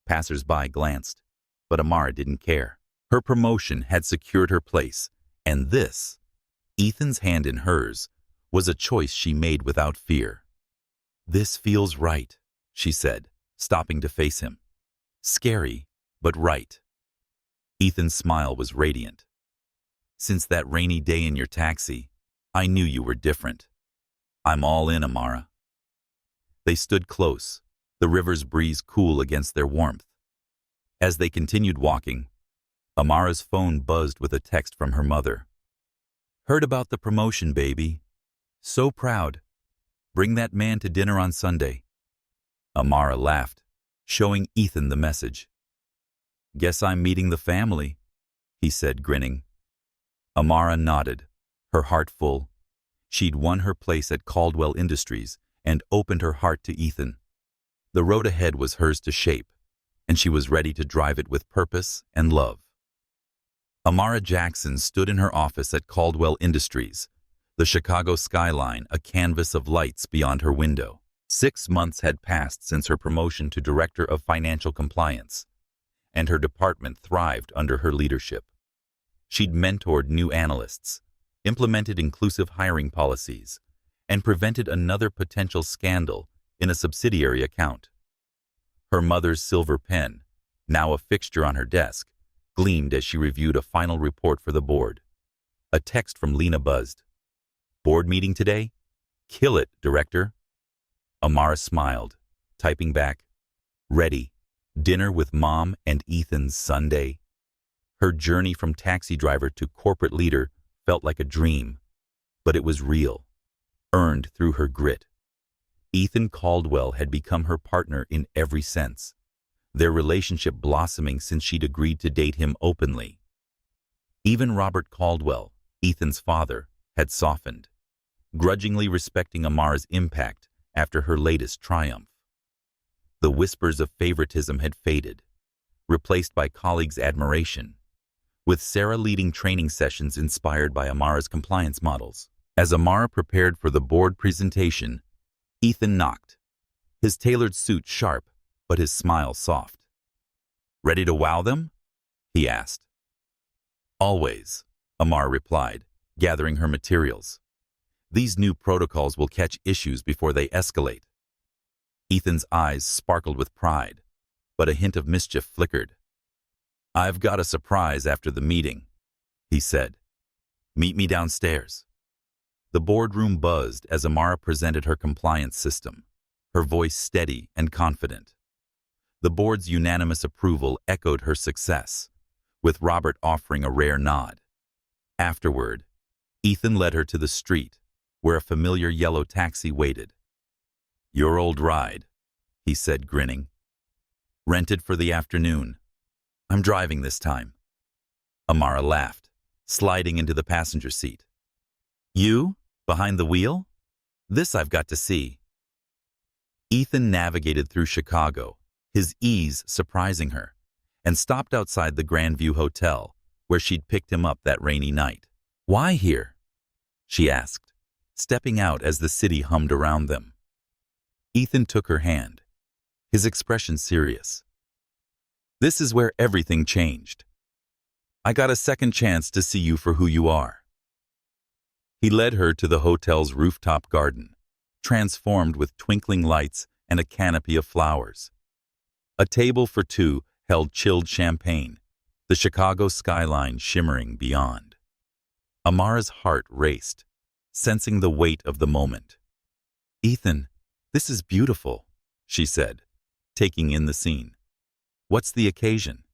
Passers-by glanced, but Amara didn't care. Her promotion had secured her place, and this, Ethan's hand in hers, was a choice she made without fear. This feels right, she said, stopping to face him. Scary, but right. Ethan's smile was radiant. Since that rainy day in your taxi, I knew you were different. I'm all in, Amara. They stood close, the river's breeze cool against their warmth. As they continued walking, Amara's phone buzzed with a text from her mother. Heard about the promotion, baby. So proud. Bring that man to dinner on Sunday. Amara laughed, showing Ethan the message. Guess I'm meeting the family, he said, grinning. Amara nodded, her heart full. She'd won her place at Caldwell Industries and opened her heart to Ethan. The road ahead was hers to shape, and she was ready to drive it with purpose and love. Amara Jackson stood in her office at Caldwell Industries, the Chicago skyline a canvas of lights beyond her window. 6 months had passed since her promotion to Director of Financial Compliance, and her department thrived under her leadership. She'd mentored new analysts, implemented inclusive hiring policies, and prevented another potential scandal in a subsidiary account. Her mother's silver pen, now a fixture on her desk, gleamed as she reviewed a final report for the board. A text from Lena buzzed. Board meeting today? Kill it, Director. Amara smiled, typing back, ready. Dinner with Mom and Ethan's Sunday. Her journey from taxi driver to corporate leader felt like a dream, but it was real, earned through her grit. Ethan Caldwell had become her partner in every sense, their relationship blossoming since she'd agreed to date him openly. Even Robert Caldwell, Ethan's father, had softened, grudgingly respecting Amara's impact after her latest triumph. The whispers of favoritism had faded, replaced by colleagues' admiration, with Sarah leading training sessions inspired by Amara's compliance models. As Amara prepared for the board presentation, Ethan knocked, his tailored suit sharp, but his smile soft. Ready to wow them? He asked. Always, Amara replied, gathering her materials. These new protocols will catch issues before they escalate. Ethan's eyes sparkled with pride, but a hint of mischief flickered. I've got a surprise after the meeting, he said. Meet me downstairs. The boardroom buzzed as Amara presented her compliance system, her voice steady and confident. The board's unanimous approval echoed her success, with Robert offering a rare nod. Afterward, Ethan led her to the street, where a familiar yellow taxi waited. Your old ride, he said, grinning. Rented for the afternoon. I'm driving this time. Amara laughed, sliding into the passenger seat. You? Behind the wheel? This I've got to see. Ethan navigated through Chicago, his ease surprising her, and stopped outside the Grandview Hotel, where she'd picked him up that rainy night. Why here? She asked, stepping out as the city hummed around them. Ethan took her hand, his expression serious. This is where everything changed. I got a second chance to see you for who you are. He led her to the hotel's rooftop garden, transformed with twinkling lights and a canopy of flowers. A table for two held chilled champagne, the Chicago skyline shimmering beyond. Amara's heart raced, sensing the weight of the moment. Ethan, this is beautiful, she said, taking in the scene. What's the occasion?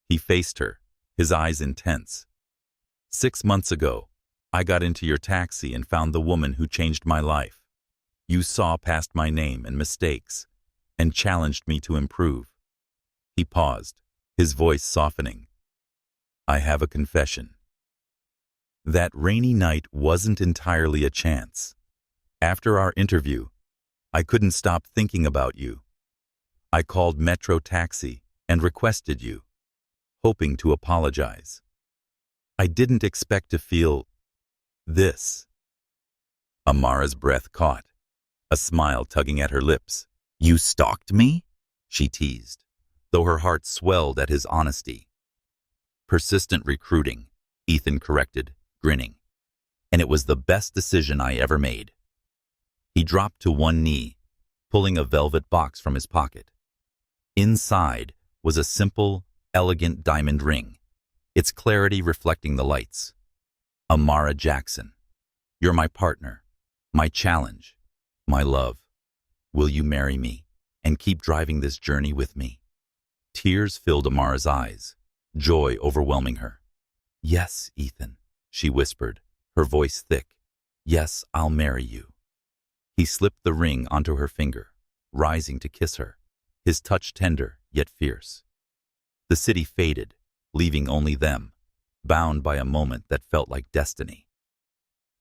He faced her, his eyes intense. 6 months ago, I got into your taxi and found the woman who changed my life. You saw past my name and mistakes and challenged me to improve." He paused, his voice softening. "I have a confession. That rainy night wasn't entirely a chance. After our interview, I couldn't stop thinking about you. I called Metro Taxi and requested you, hoping to apologize. I didn't expect to feel this." Amara's breath caught, a smile tugging at her lips. "You stalked me?" she teased, though her heart swelled at his honesty. "Persistent recruiting," Ethan corrected, grinning. "And it was the best decision I ever made." He dropped to one knee, pulling a velvet box from his pocket. Inside was a simple, elegant diamond ring, its clarity reflecting the lights. "Amara Jackson, you're my partner, my challenge, my love. Will you marry me and keep driving this journey with me?" Tears filled Amara's eyes, joy overwhelming her. "Yes, Ethan," she whispered, her voice thick. "Yes, I'll marry you." He slipped the ring onto her finger, rising to kiss her, his touch tender yet fierce. The city faded, leaving only them, bound by a moment that felt like destiny.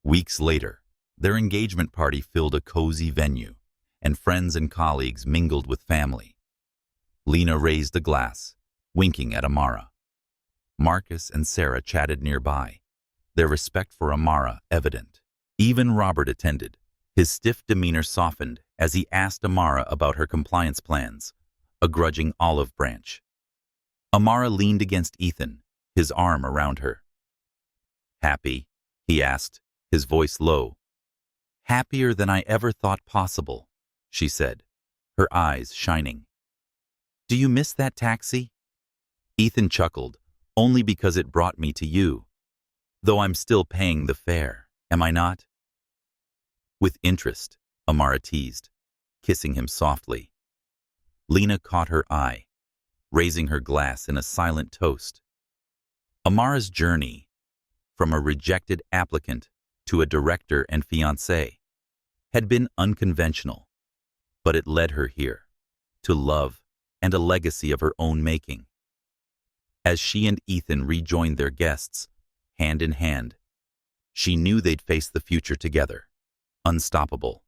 Weeks later, their engagement party filled a cozy venue, and friends and colleagues mingled with family. Lena raised a glass, winking at Amara. Marcus and Sarah chatted nearby, their respect for Amara evident. Even Robert attended, his stiff demeanor softened as he asked Amara about her compliance plans, a grudging olive branch. Amara leaned against Ethan, his arm around her. "Happy?" he asked, his voice low. "Happier than I ever thought possible," she said, her eyes shining. "Do you miss that taxi?" Ethan chuckled, "Only because it brought me to you. Though I'm still paying the fare, am I not?" "With interest," Amara teased, kissing him softly. Lena caught her eye, raising her glass in a silent toast. Amara's journey, from a rejected applicant to a director and fiancé, had been unconventional, but it led her here, to love and a legacy of her own making. As she and Ethan rejoined their guests, hand in hand, she knew they'd face the future together, unstoppable.